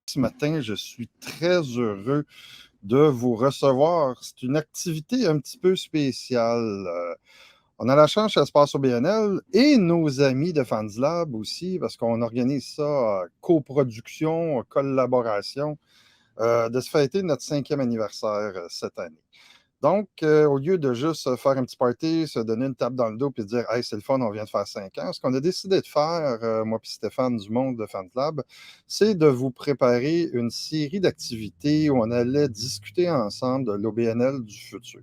Ce matin, je suis très heureux de vous recevoir. C'est une activité un petit peu spéciale. On a la chance chez Espace OBNL et nos amis de FansLab aussi, parce qu'on organise ça, coproduction, collaboration, de se fêter notre 5e anniversaire cette année. Donc, au lieu de juste faire un petit party, se donner une tape dans le dos et dire « Hey, c'est le fun, on vient de faire 5 ans », ce qu'on a décidé de faire, moi et Stéphane du Monde de FansLab, c'est de vous préparer une série d'activités où on allait discuter ensemble de l'OBNL du futur.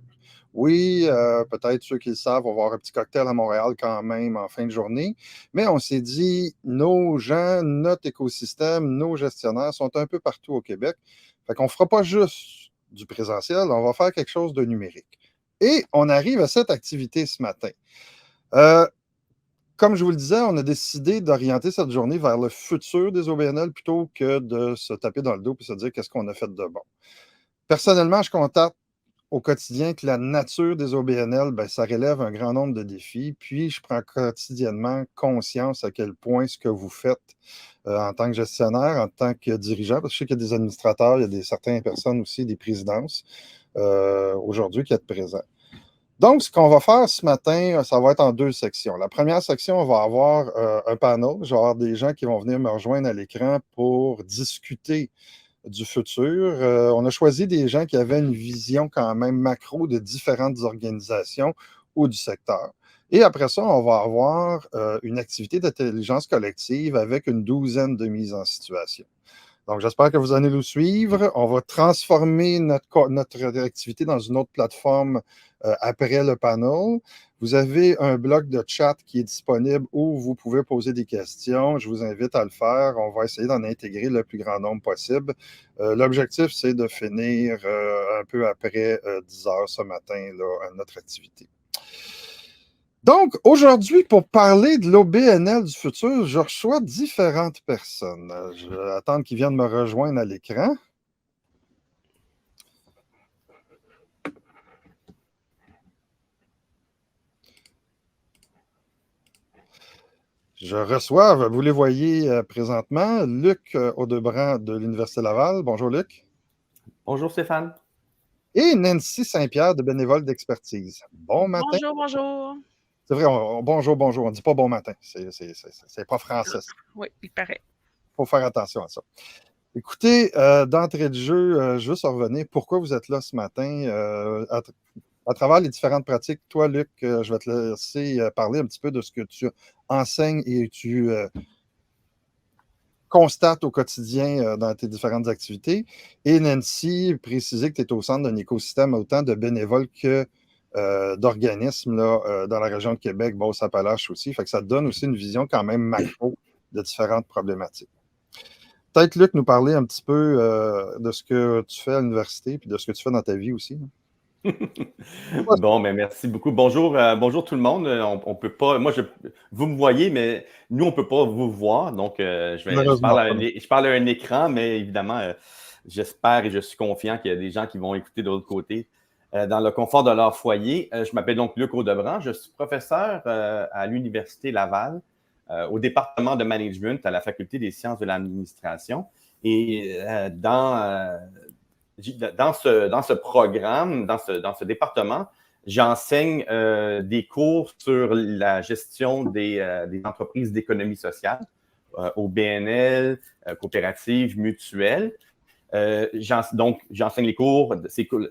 Oui, peut-être ceux qui le savent vont avoir un petit cocktail à Montréal quand même en fin de journée, mais on s'est dit, nos gens, notre écosystème, nos gestionnaires sont un peu partout au Québec. Fait qu'on ne fera pas juste du présentiel, on va faire quelque chose de numérique. Et on arrive à cette activité ce matin. Comme je vous le disais, on a décidé d'orienter cette journée vers le futur des OBNL plutôt que de se taper dans le dos et se dire qu'est-ce qu'on a fait de bon. Personnellement, je constate au quotidien que la nature des OBNL, ben, ça relève un grand nombre de défis. Puis, je prends quotidiennement conscience à quel point ce que vous faites en tant que gestionnaire, en tant que dirigeant, parce que je sais qu'il y a des administrateurs, il y a certaines personnes aussi, des présidences aujourd'hui qui sont présents. Donc, ce qu'on va faire ce matin, ça va être en 2 sections. La première section, on va avoir un panel. Je vais avoir des gens qui vont venir me rejoindre à l'écran pour discuter du futur. On a choisi des gens qui avaient une vision quand même macro de différentes organisations ou du secteur. Et après ça, on va avoir une activité d'intelligence collective avec une 12aine de mises en situation. Donc, j'espère que vous allez nous suivre. On va transformer notre activité dans une autre plateforme après le panel. Vous avez un bloc de chat qui est disponible où vous pouvez poser des questions. Je vous invite à le faire. On va essayer d'en intégrer le plus grand nombre possible. L'objectif, c'est de finir un peu après 10 heures ce matin, là, notre activité. Donc, aujourd'hui, pour parler de l'OBNL du futur, je reçois différentes personnes. Je vais attendre qu'ils viennent me rejoindre à l'écran. Je reçois, vous les voyez présentement, Luc Audebrandt de l'Université Laval. Bonjour, Luc. Bonjour, Stéphane. Et Nancy Saint-Pierre de Bénévoles d'expertise. Bon matin. Bonjour, bonjour. C'est vrai, bonjour, bonjour. On ne dit pas bon matin. C'est pas français. Oui, il paraît. Il faut faire attention à ça. Écoutez, d'entrée de jeu, je veux revenir. Pourquoi vous êtes là ce matin? À travers les différentes pratiques, toi, Luc, je vais te laisser parler un petit peu de ce que tu enseignes et tu constates au quotidien dans tes différentes activités. Et Nancy, préciser que tu es au centre d'un écosystème autant de bénévoles que d'organismes dans la région de Québec, Beauce-Appalaches aussi. Fait que ça te donne aussi une vision quand même macro de différentes problématiques. Peut-être, Luc, nous parler un petit peu de ce que tu fais à l'université et de ce que tu fais dans ta vie aussi. Bon, mais merci beaucoup. Bonjour, bonjour tout le monde. On peut pas, vous me voyez, mais nous, on ne peut pas vous voir. Donc, je parle à un écran, mais évidemment, j'espère et je suis confiant qu'il y a des gens qui vont écouter de l'autre côté dans le confort de leur foyer. Je m'appelle donc Luc Audebrandt. Je suis professeur à l'Université Laval, au département de management à la Faculté des sciences de l'administration. Et dans ce programme, dans ce département, j'enseigne des cours sur la gestion des entreprises d'économie sociale, au BNL, coopératives, mutuelles. Donc, j'enseigne les cours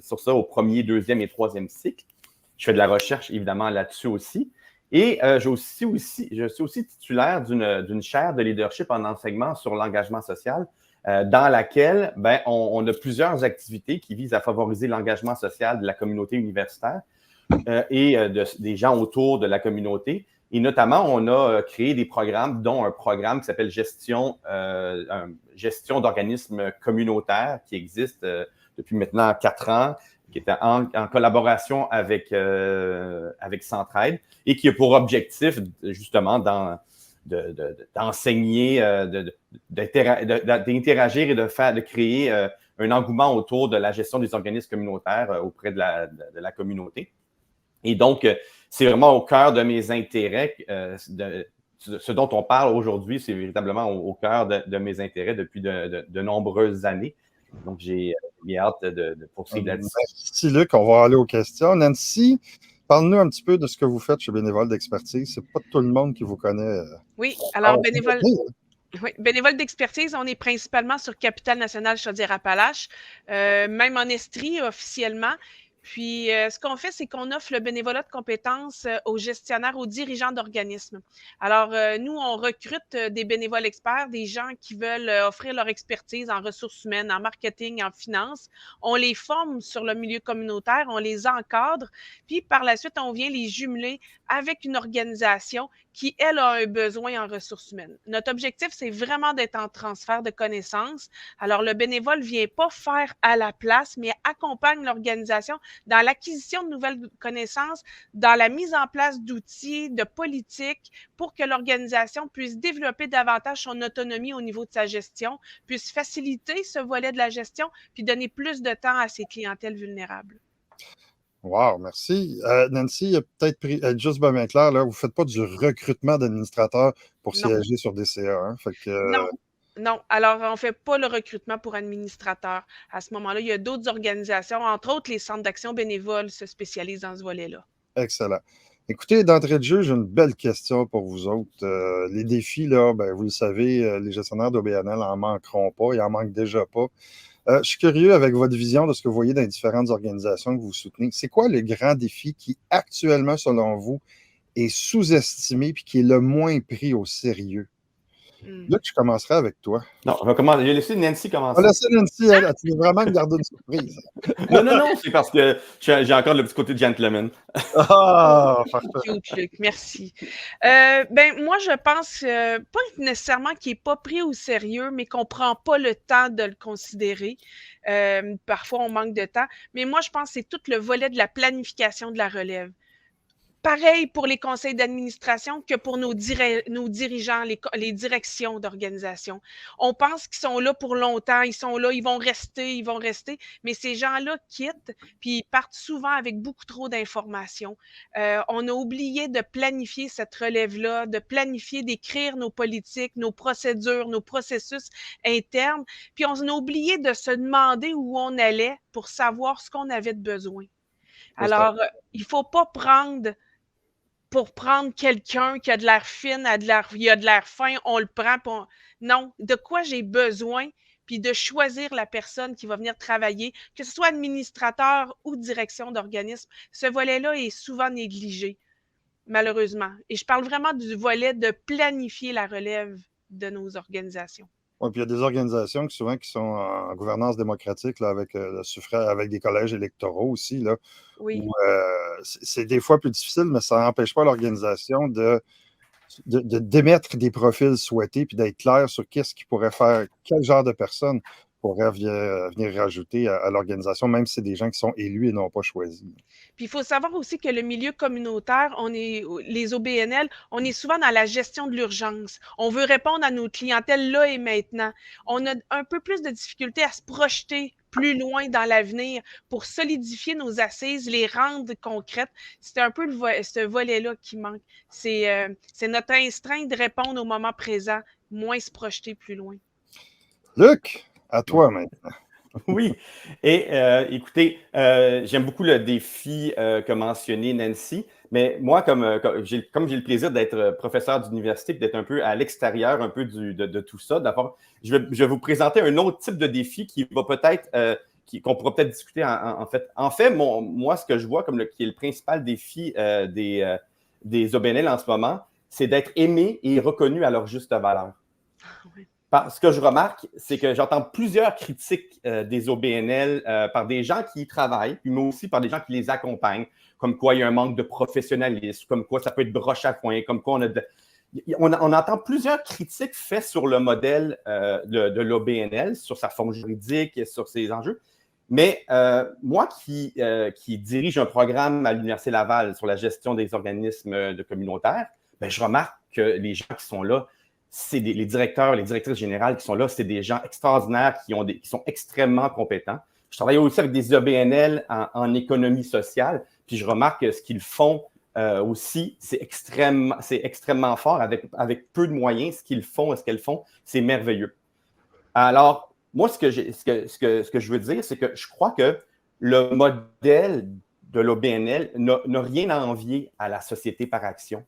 sur ça au 1er, 2e et 3e cycle. Je fais de la recherche, évidemment, là-dessus aussi. Et je suis aussi titulaire d'une chaire de leadership en enseignement sur l'engagement social, dans laquelle on a plusieurs activités qui visent à favoriser l'engagement social de la communauté universitaire et des gens autour de la communauté. Et notamment, on a créé des programmes, dont un programme qui s'appelle gestion d'organismes communautaires qui existe depuis maintenant 4 ans, qui est en collaboration avec Centraide et qui a pour objectif, justement, d'enseigner, d'interagir et de créer un engouement autour de la gestion des organismes communautaires auprès de la communauté. Et donc, c'est vraiment au cœur de mes intérêts ce dont on parle aujourd'hui, c'est véritablement au cœur de mes intérêts depuis de nombreuses années. Donc, j'ai hâte de poursuivre là-dessus. Merci, Luc. On va aller aux questions. Nancy, parle-nous un petit peu de ce que vous faites chez Bénévoles d'expertise. C'est pas tout le monde qui vous connaît. Oui, alors Bénévoles d'expertise, on est principalement sur Capitale Nationale Chaudière-Appalaches, même en Estrie officiellement. Puis, ce qu'on fait, c'est qu'on offre le bénévolat de compétences aux gestionnaires, aux dirigeants d'organismes. Alors, nous, on recrute des bénévoles experts, des gens qui veulent offrir leur expertise en ressources humaines, en marketing, en finance. On les forme sur le milieu communautaire, on les encadre, puis par la suite, on vient les jumeler avec une organisation qui, elle, a un besoin en ressources humaines. Notre objectif, c'est vraiment d'être en transfert de connaissances. Alors, le bénévole ne vient pas faire à la place, mais accompagne l'organisation dans l'acquisition de nouvelles connaissances, dans la mise en place d'outils, de politiques pour que l'organisation puisse développer davantage son autonomie au niveau de sa gestion, puisse faciliter ce volet de la gestion, puis donner plus de temps à ses clientèles vulnérables. Wow, merci. Nancy, peut-être être juste bien clair, là, vous ne faites pas du recrutement d'administrateurs pour siéger sur des CA. Hein? Non. Alors, on ne fait pas le recrutement pour administrateurs. À ce moment-là, il y a d'autres organisations, entre autres les centres d'action bénévoles se spécialisent dans ce volet-là. Excellent. Écoutez, d'entrée de jeu, j'ai une belle question pour vous autres. Les défis, là, vous le savez, les gestionnaires d'OBNL n'en manqueront pas, ils n'en manquent déjà pas. Je suis curieux avec votre vision de ce que vous voyez dans les différentes organisations que vous soutenez. C'est quoi le grand défi qui, actuellement, selon vous, est sous-estimé et qui est le moins pris au sérieux? Luc, je commencerai avec toi. Non, je vais laisser Nancy commencer. On va laisser Nancy, tu veux vraiment me garder une surprise. Non, c'est parce que j'ai encore le petit côté gentleman. Ah, cute, Luc, merci. Moi, je pense pas nécessairement qu'il n'est pas pris au sérieux, mais qu'on ne prend pas le temps de le considérer. Parfois, on manque de temps. Mais moi, je pense que c'est tout le volet de la planification de la relève. Pareil pour les conseils d'administration que pour nos dirigeants, les directions d'organisation. On pense qu'ils sont là pour longtemps, ils sont là, ils vont rester, mais ces gens-là quittent, puis ils partent souvent avec beaucoup trop d'informations. On a oublié de planifier cette relève-là, de planifier, d'écrire nos politiques, nos procédures, nos processus internes, puis on a oublié de se demander où on allait pour savoir ce qu'on avait de besoin. Alors, il ne faut pas prendre quelqu'un qui a de l'air fine, il a de l'air fin, on le prend. Non, de quoi j'ai besoin, puis de choisir la personne qui va venir travailler, que ce soit administrateur ou direction d'organisme. Ce volet-là est souvent négligé, malheureusement. Et je parle vraiment du volet de planifier la relève de nos organisations. Oui, puis il y a des organisations qui sont en gouvernance démocratique là, avec le suffrage, avec des collèges électoraux aussi. Là, oui. Où, c'est des fois plus difficile, mais ça n'empêche pas l'organisation d'émettre des profils souhaités puis d'être clair sur qu'est-ce qui pourrait faire, quel genre de personnes pourrait venir rajouter à l'organisation, même si c'est des gens qui sont élus et non pas choisis. Puis il faut savoir aussi que le milieu communautaire, les OBNL, on est souvent dans la gestion de l'urgence. On veut répondre à nos clientèles là et maintenant. On a un peu plus de difficulté à se projeter plus loin dans l'avenir pour solidifier nos assises, les rendre concrètes. C'est un peu ce volet-là qui manque. C'est notre instinct de répondre au moment présent, moins se projeter plus loin. Luc, à toi maintenant. Oui. Et écoutez, j'aime beaucoup le défi qu'a mentionné Nancy, mais moi, comme j'ai le plaisir d'être professeur d'université et d'être un peu à l'extérieur un peu de tout ça, d'abord, je vais vous présenter un autre type de défi qui va peut-être, qu'on pourra peut-être discuter en fait. En fait, moi, ce que je vois comme qui est le principal défi des OBNL en ce moment, c'est d'être aimé et reconnu à leur juste valeur. Oui. Ce que je remarque, c'est que j'entends plusieurs critiques des OBNL par des gens qui y travaillent, mais aussi par des gens qui les accompagnent, comme quoi il y a un manque de professionnalisme, comme quoi ça peut être broche à foin, comme quoi on entend plusieurs critiques faites sur le modèle de l'OBNL, sur sa forme juridique et sur ses enjeux. Mais moi qui dirige un programme à l'Université Laval sur la gestion des organismes communautaires, je remarque que les gens qui sont là, c'est les directeurs, les directrices générales qui sont là, c'est des gens extraordinaires qui sont extrêmement compétents. Je travaille aussi avec des OBNL en économie sociale, puis je remarque que ce qu'ils font aussi, c'est extrêmement fort avec peu de moyens. Ce qu'ils font et ce qu'elles font, c'est merveilleux. Alors, moi, ce que je veux dire, c'est que je crois que le modèle de l'OBNL n'a rien à envier à la société par action.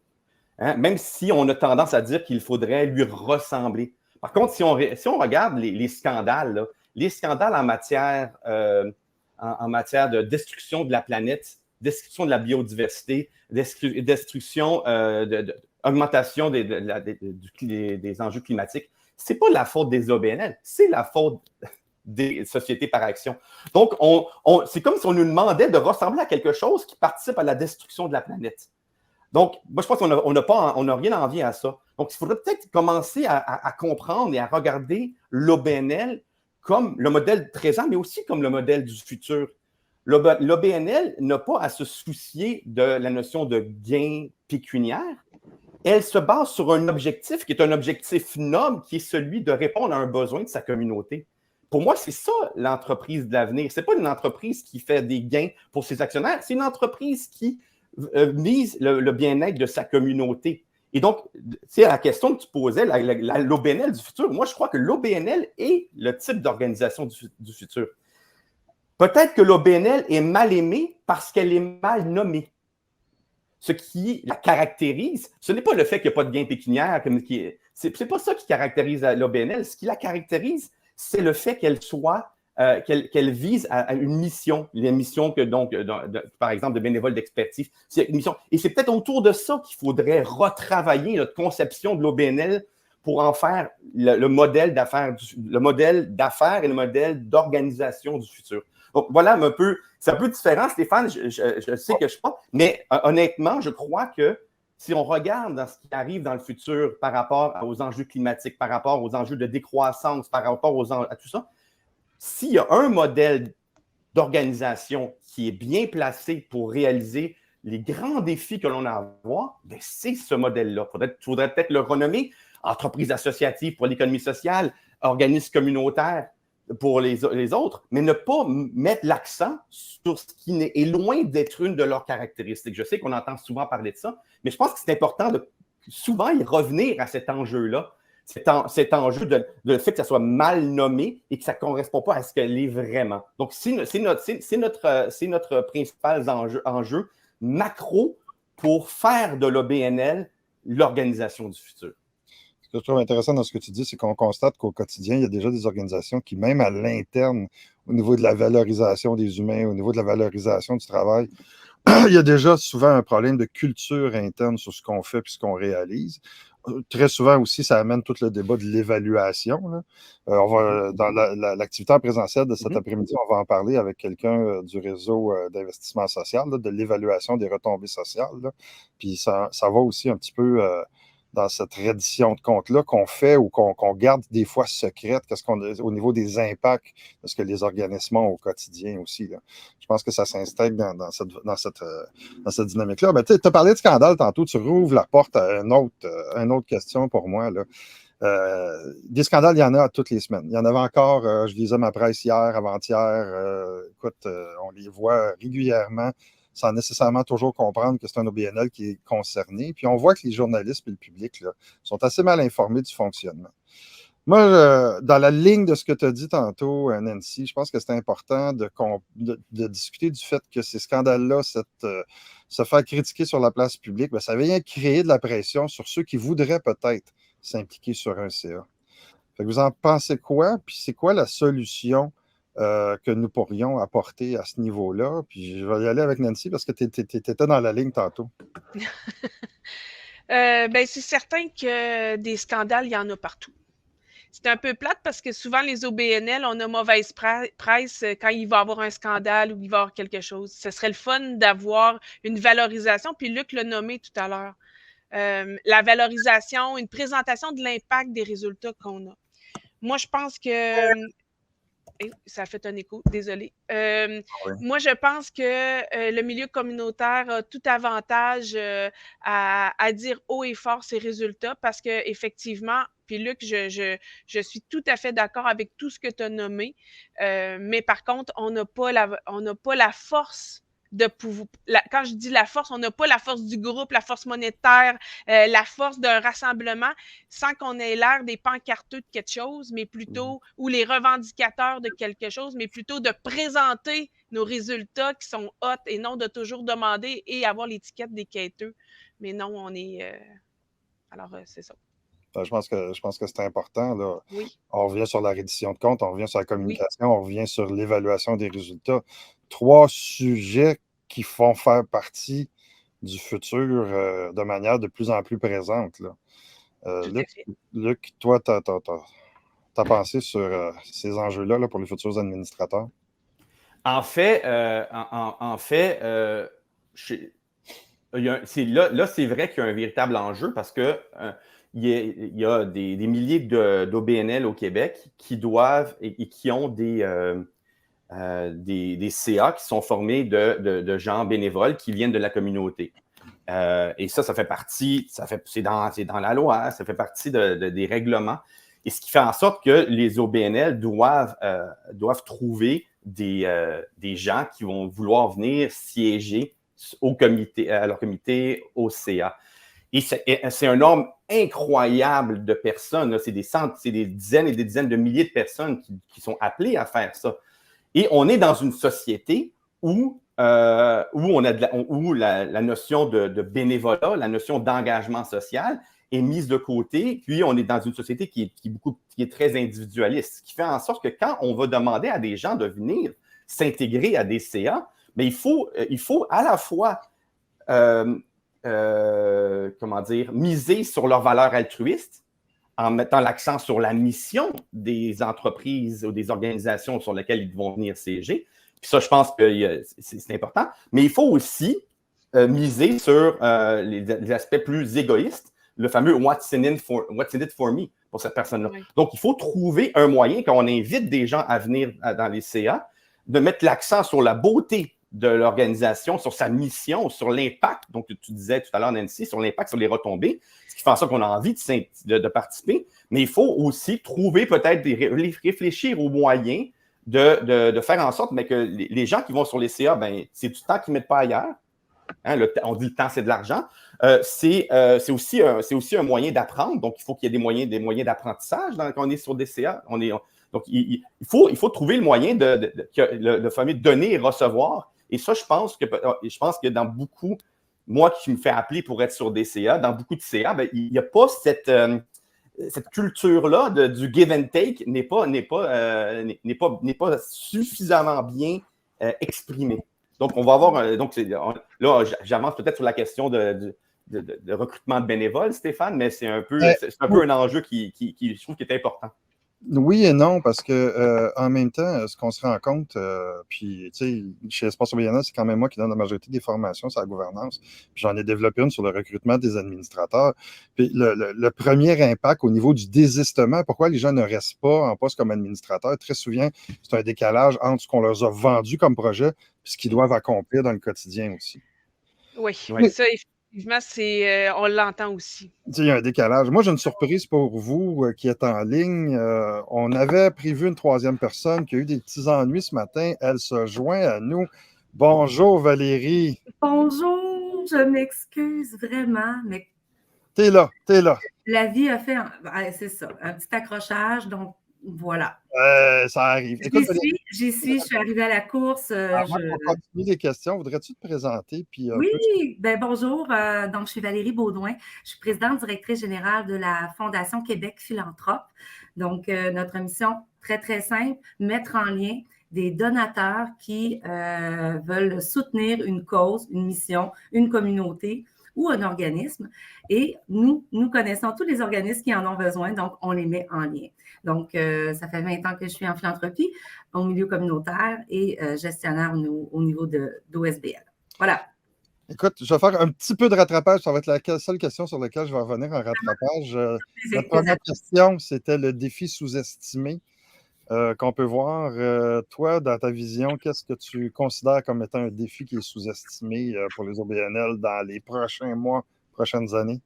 Hein? Même si on a tendance à dire qu'il faudrait lui ressembler. Par contre, si on regarde les scandales, là, les scandales en matière de destruction de la planète, destruction de la biodiversité, destruction, augmentation des enjeux climatiques, ce n'est pas la faute des OBNL, c'est la faute des sociétés par action. Donc, c'est comme si on nous demandait de ressembler à quelque chose qui participe à la destruction de la planète. Donc, moi, je pense qu'on n'a rien à envier à ça. Donc, il faudrait peut-être commencer à comprendre et à regarder l'OBNL comme le modèle présent, mais aussi comme le modèle du futur. L'OBNL n'a pas à se soucier de la notion de gain pécuniaire. Elle se base sur un objectif qui est un objectif noble, qui est celui de répondre à un besoin de sa communauté. Pour moi, c'est ça l'entreprise de l'avenir. Ce n'est pas une entreprise qui fait des gains pour ses actionnaires, c'est une entreprise qui mise le bien-être de sa communauté. Et donc, c'est la question que tu posais, l'OBNL du futur. Moi, je crois que l'OBNL est le type d'organisation du futur. Peut-être que l'OBNL est mal aimée parce qu'elle est mal nommée. Ce qui la caractérise, ce n'est pas le fait qu'il n'y a pas de gain pécuniaire, c'est pas ça qui caractérise l'OBNL. Ce qui la caractérise, c'est le fait qu'elle soit, qu'elle vise à une mission, les missions que par exemple, de bénévoles d'expertise. C'est une mission. Et c'est peut-être autour de ça qu'il faudrait retravailler notre conception de l'OBNL pour en faire le modèle d'affaires et le modèle d'organisation du futur. Donc, voilà un peu, c'est un peu différent, Stéphane, je sais que je ne sais pas, mais honnêtement, je crois que si on regarde dans ce qui arrive dans le futur par rapport aux enjeux climatiques, par rapport aux enjeux de décroissance, par rapport à tout ça, s'il y a un modèle d'organisation qui est bien placé pour réaliser les grands défis que l'on a à voir, ben c'est ce modèle-là. Il faudrait peut-être le renommer entreprise associative pour l'économie sociale, organisme communautaire pour les autres, mais ne pas mettre l'accent sur ce qui est loin d'être une de leurs caractéristiques. Je sais qu'on entend souvent parler de ça, mais je pense que c'est important de souvent y revenir à cet enjeu-là, cet enjeu de le fait que ça soit mal nommé et que ça ne correspond pas à ce qu'elle est vraiment. Donc, c'est notre principal enjeu macro pour faire de l'OBNL l'organisation du futur. Ce que je trouve intéressant dans ce que tu dis, c'est qu'on constate qu'au quotidien, il y a déjà des organisations qui, même à l'interne, au niveau de la valorisation des humains, au niveau de la valorisation du travail, il y a déjà souvent un problème de culture interne sur ce qu'on fait et ce qu'on réalise. Très souvent aussi, ça amène tout le débat de l'évaluation. Dans l'activité en présentiel de cet après-midi, on va en parler avec quelqu'un du réseau d'investissement social, de l'évaluation des retombées sociales. Puis ça va aussi un petit peu dans cette reddition de compte-là qu'on fait ou qu'on garde des fois secrète, au niveau des impacts de ce que les organismes ont au quotidien aussi. Là. Je pense que ça s'intègre dans cette dynamique-là. Tu as parlé de scandale tantôt, tu rouvres la porte à une autre question pour moi. Là. Des scandales, il y en a toutes les semaines. Il y en avait encore, je lisais ma presse hier, avant-hier. On les voit régulièrement sans nécessairement toujours comprendre que c'est un OBNL qui est concerné. Puis on voit que les journalistes et le public là, sont assez mal informés du fonctionnement. Moi, dans la ligne de ce que tu as dit tantôt, Nancy, je pense que c'est important de discuter du fait que ces scandales-là, se faire critiquer sur la place publique, bien, ça vient créer de la pression sur ceux qui voudraient peut-être s'impliquer sur un CA. Fait que vous en pensez quoi? Puis c'est quoi la solution que nous pourrions apporter à ce niveau-là? Puis je vais y aller avec Nancy parce que tu étais dans la ligne tantôt. C'est certain que des scandales, il y en a partout. C'est un peu plate parce que souvent, les OBNL, on a mauvaise presse quand il va y avoir un scandale ou il va y avoir quelque chose. Ce serait le fun d'avoir une valorisation, puis Luc l'a nommé tout à l'heure. La valorisation, une présentation de l'impact des résultats qu'on a. Moi, je pense que... ça a fait un écho, désolé. Moi, je pense que le milieu communautaire a tout avantage à dire haut et fort ses résultats parce qu'effectivement, puis Luc, je suis tout à fait d'accord avec tout ce que tu as nommé, mais par contre, on n'a pas la force quand je dis la force, on n'a pas la force du groupe, la force monétaire, la force d'un rassemblement, sans qu'on ait l'air des pancarteux de quelque chose, mais plutôt, ou les revendicateurs de quelque chose, mais plutôt de présenter nos résultats qui sont hot et non de toujours demander et avoir l'étiquette des quêteux. Mais non, on est... Alors, c'est ça. Je pense que c'est important. Là. Oui. On revient sur la reddition de comptes, on revient sur la communication, on revient sur l'évaluation des résultats. 3 sujets qui font faire partie du futur de manière de plus en plus présente. Là. Luc, toi, tu as pensé sur ces enjeux-là pour les futurs administrateurs? En fait, c'est vrai qu'il y a un véritable enjeu parce que il y a des milliers d'OBNL au Québec qui doivent et qui ont des CA qui sont formés de gens bénévoles qui viennent de la communauté. Et ça fait partie, c'est dans la loi, hein, ça fait partie des règlements. Et ce qui fait en sorte que les OBNL doivent trouver des gens qui vont vouloir venir siéger à leur comité, au CA. Et c'est un nombre incroyable de personnes. Là. C'est des dizaines et des dizaines de milliers de personnes qui sont appelées à faire ça. Et on est dans une société où la notion de bénévolat, la notion d'engagement social est mise de côté. Puis, on est dans une société qui est très individualiste, ce qui fait en sorte que quand on va demander à des gens de venir s'intégrer à des CA, mais il faut à la fois miser sur leurs valeurs altruistes en mettant l'accent sur la mission des entreprises ou des organisations sur lesquelles ils vont venir siéger. Puis ça, je pense que c'est important. Mais il faut aussi miser sur les aspects plus égoïstes, le fameux what's in it for me pour cette personne-là. Oui. Donc, il faut trouver un moyen, quand on invite des gens à venir dans les CA, de mettre l'accent sur la beauté de l'organisation, sur sa mission, sur l'impact. Donc, tu disais tout à l'heure, Nancy, sur l'impact, sur les retombées, ce qui fait en sorte qu'on a envie de participer. Mais il faut aussi trouver peut-être réfléchir aux moyens de faire en sorte que les gens qui vont sur les CA, c'est du temps qu'ils ne mettent pas ailleurs. Hein, on dit le temps, c'est de l'argent. C'est aussi un moyen d'apprendre. Donc, il faut qu'il y ait des moyens d'apprentissage quand on est sur des CA. Donc, il faut trouver le moyen le fameux donner et recevoir. Et ça, je pense que dans beaucoup, moi qui me fais appeler pour être sur des CA, dans beaucoup de CA, il n'y a pas cette culture-là du give and take n'est pas suffisamment bien exprimée. Donc, on va avoir. Là, j'avance peut-être sur la question de recrutement de bénévoles, Stéphane, mais c'est un peu un enjeu qui je trouve qui est important. Oui et non, parce que en même temps, ce qu'on se rend compte, puis tu sais, chez Espace OBNL, c'est quand même moi qui donne la majorité des formations sur la gouvernance. Puis j'en ai développé une sur le recrutement des administrateurs. Puis le premier impact au niveau du désistement, pourquoi les gens ne restent pas en poste comme administrateurs, très souvent, c'est un décalage entre ce qu'on leur a vendu comme projet et ce qu'ils doivent accomplir dans le quotidien aussi. Oui, mais ça, effectivement, on l'entend aussi. Il y a un décalage. Moi, j'ai une surprise pour vous qui êtes en ligne. On avait prévu une 3e personne qui a eu des petits ennuis ce matin. Elle se joint à nous. Bonjour, Valérie. Bonjour, je m'excuse vraiment, mais... T'es là. La vie a fait, c'est ça, un petit accrochage, donc voilà. Ça arrive. J'y suis, je suis arrivée à la course. Avant de continuer les questions, voudrais-tu te présenter? Puis, oui, bonjour. Donc, je suis Valérie Baudouin. Je suis présidente directrice générale de la Fondation Québec Philanthrope. Donc, notre mission, très, très simple, mettre en lien des donateurs qui veulent soutenir une cause, une mission, une communauté ou un organisme. Et nous connaissons tous les organismes qui en ont besoin, donc on les met en lien. Donc, ça fait 20 ans que je suis en philanthropie, au milieu communautaire et gestionnaire au niveau d'OSBL. Voilà. Écoute, je vais faire un petit peu de rattrapage. Ça va être la seule question sur laquelle je vais revenir en rattrapage. La première question, c'était le défi sous-estimé qu'on peut voir. Toi, dans ta vision, qu'est-ce que tu considères comme étant un défi qui est sous-estimé pour les OBNL dans les prochains mois, prochaines années?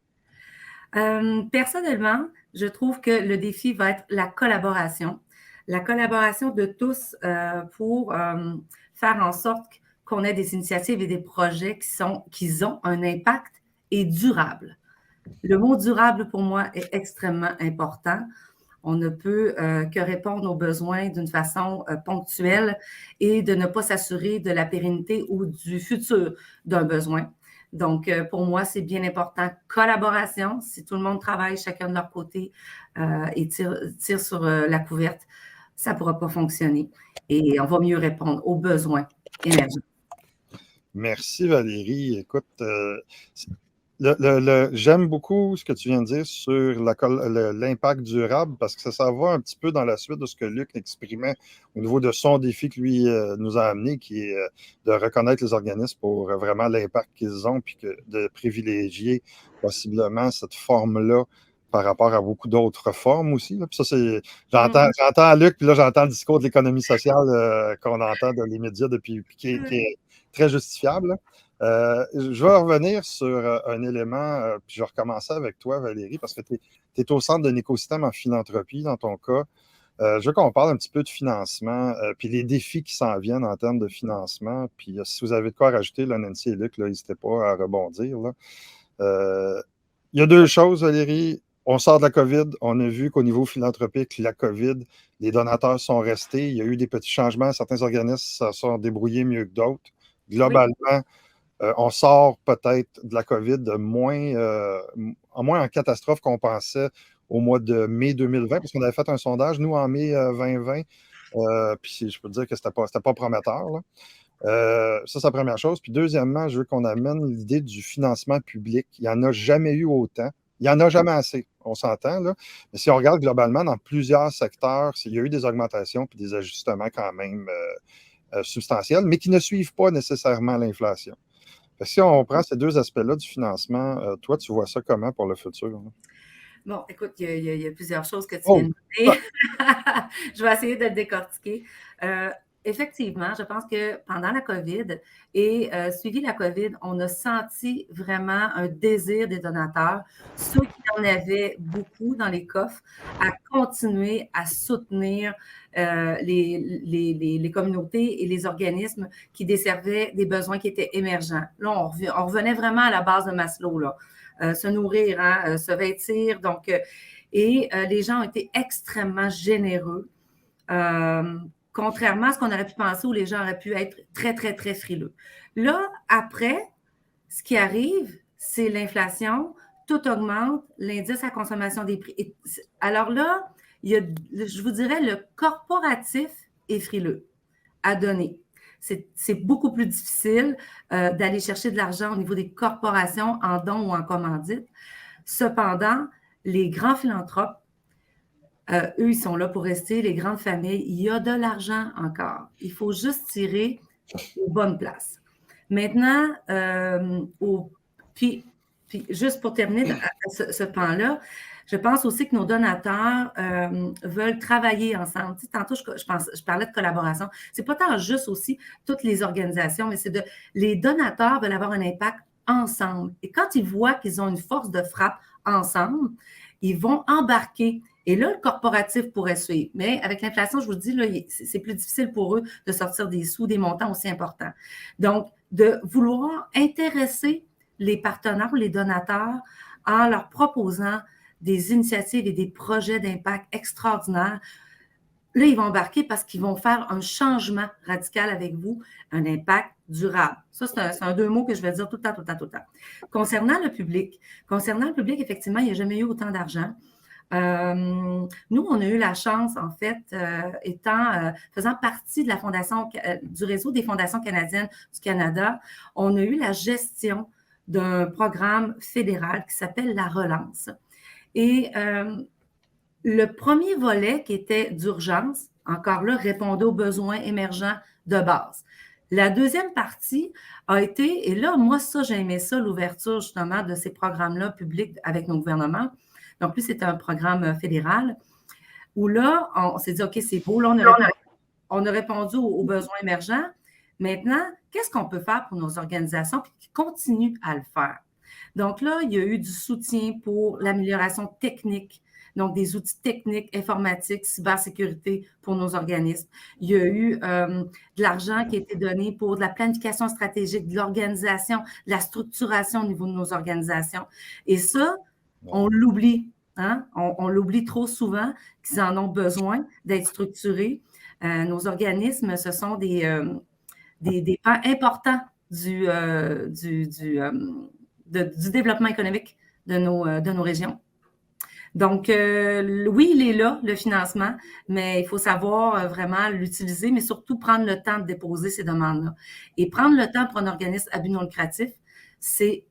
Personnellement, je trouve que le défi va être la collaboration de tous pour faire en sorte qu'on ait des initiatives et des projets qui ont un impact et durable. Le mot durable, pour moi, est extrêmement important. On ne peut que répondre aux besoins d'une façon ponctuelle et de ne pas s'assurer de la pérennité ou du futur d'un besoin. Donc, pour moi, c'est bien important. Collaboration, si tout le monde travaille chacun de leur côté et tire sur la couverte, ça ne pourra pas fonctionner. Et on va mieux répondre aux besoins émergents. Merci Valérie. Écoute, j'aime beaucoup ce que tu viens de dire sur l'impact durable parce que ça va un petit peu dans la suite de ce que Luc exprimait au niveau de son défi que lui nous a amené, qui est de reconnaître les organismes pour vraiment l'impact qu'ils ont, puis de privilégier possiblement cette forme-là par rapport à beaucoup d'autres formes aussi. Là. Puis ça, j'entends Luc, puis là, j'entends le discours de l'économie sociale qu'on entend dans les médias depuis, qui est très justifiable. Je vais revenir sur un élément, puis je vais recommencer avec toi, Valérie, parce que tu es au centre d'un écosystème en philanthropie dans ton cas. Je veux qu'on parle un petit peu de financement, puis les défis qui s'en viennent en termes de financement. Puis si vous avez de quoi rajouter, là, Nancy et Luc, n'hésitez pas à rebondir. Il y a deux choses, Valérie. On sort de la COVID. On a vu qu'au niveau philanthropique, la COVID, les donateurs sont restés. Il y a eu des petits changements. Certains organismes se sont débrouillés mieux que d'autres. Globalement, on sort peut-être de la COVID moins en catastrophe qu'on pensait au mois de mai 2020, parce qu'on avait fait un sondage, nous, en mai 2020. Puis je peux te dire que c'était pas prometteur. Là. Ça, c'est la première chose. Puis deuxièmement, je veux qu'on amène l'idée du financement public. Il n'y en a jamais eu autant. Il n'y en a jamais assez, on s'entend. Là. Mais si on regarde globalement dans plusieurs secteurs, il y a eu des augmentations puis des ajustements quand même substantiels, mais qui ne suivent pas nécessairement l'inflation. Si on prend ces deux aspects-là du financement, toi, tu vois ça comment pour le futur? Là? Bon, écoute, il y a plusieurs choses que tu viens de dire. Je vais essayer de le décortiquer. Effectivement, je pense que pendant la COVID et suivi la COVID, on a senti vraiment un désir des donateurs, ceux qui en avaient beaucoup dans les coffres, à continuer à soutenir les communautés et les organismes qui desservaient des besoins qui étaient émergents. Là, on revenait vraiment à la base de Maslow, là. Se nourrir, se vêtir. Donc, les gens ont été extrêmement généreux. Contrairement à ce qu'on aurait pu penser où les gens auraient pu être très, très, très frileux. Là, après, ce qui arrive, c'est l'inflation, tout augmente, l'indice à consommation des prix. Alors là, je vous dirais, le corporatif est frileux à donner. C'est beaucoup plus difficile d'aller chercher de l'argent au niveau des corporations en dons ou en commandite. Cependant, les grands philanthropes, eux, ils sont là pour rester, les grandes familles. Il y a de l'argent encore. Il faut juste tirer aux bonnes places. Maintenant, puis juste pour terminer ce pan-là, je pense aussi que nos donateurs veulent travailler ensemble. Tu sais, tantôt, je parlais de collaboration. C'est pas tant juste aussi toutes les organisations, mais c'est les donateurs veulent avoir un impact ensemble. Et quand ils voient qu'ils ont une force de frappe ensemble, ils vont embarquer. Et là, le corporatif pourrait suivre. Mais avec l'inflation, je vous dis, là, c'est plus difficile pour eux de sortir des sous, des montants aussi importants. Donc, de vouloir intéresser les partenaires ou les donateurs en leur proposant des initiatives et des projets d'impact extraordinaires. Là, ils vont embarquer parce qu'ils vont faire un changement radical avec vous, un impact durable. Ça, c'est un deux mots que je vais dire tout le temps. Concernant le public, effectivement, il n'y a jamais eu autant d'argent. Nous, on a eu la chance, en fait, faisant partie de la fondation, du réseau des fondations canadiennes du Canada, on a eu la gestion d'un programme fédéral qui s'appelle la Relance. Et le premier volet qui était d'urgence, encore là, répondait aux besoins émergents de base. La deuxième partie a été, et là, moi, ça, j'ai aimé ça, l'ouverture justement de ces programmes-là publics avec nos gouvernements. Donc, lui, c'était un programme fédéral où là, on s'est dit, OK, c'est beau, là, on a répondu aux besoins émergents. Maintenant, qu'est-ce qu'on peut faire pour nos organisations qui continuent à le faire? Donc là, il y a eu du soutien pour l'amélioration technique donc des outils techniques, informatiques, cybersécurité pour nos organismes. Il y a eu de l'argent qui a été donné pour de la planification stratégique, de l'organisation, de la structuration au niveau de nos organisations. Et ça, on l'oublie. Hein? On l'oublie trop souvent qu'ils en ont besoin d'être structurés. Nos organismes, ce sont des pans importants du développement économique de nos régions. Donc, oui, il est là, le financement, mais il faut savoir vraiment l'utiliser, mais surtout prendre le temps de déposer ces demandes-là. Et prendre le temps pour un organisme à but non lucratif, c'est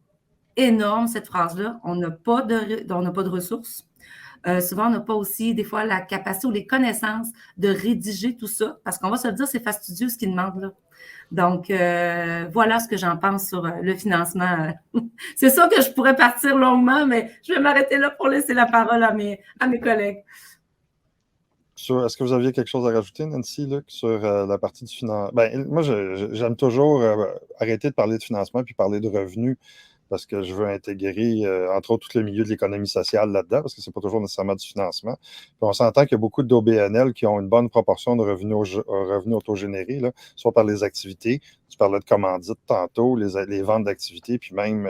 énorme, cette phrase-là. On n'a pas de ressources. Souvent, on n'a pas aussi, des fois, la capacité ou les connaissances de rédiger tout ça, parce qu'on va se le dire, c'est fastidieux ce qu'ils demandent là. Donc, voilà ce que j'en pense sur le financement. C'est sûr que je pourrais partir longuement, mais je vais m'arrêter là pour laisser la parole à mes collègues. Est-ce que vous aviez quelque chose à rajouter, Nancy, là, sur la partie du financement? Ben, moi, j'aime toujours arrêter de parler de financement puis parler de revenus, parce que je veux intégrer, entre autres, tout le milieu de l'économie sociale là-dedans, parce que c'est pas toujours nécessairement du financement. Puis on s'entend qu'il y a beaucoup d'OBNL qui ont une bonne proportion de revenus autogénérés, là, soit par les activités. Tu parlais de commandites tantôt, les ventes d'activités, puis même,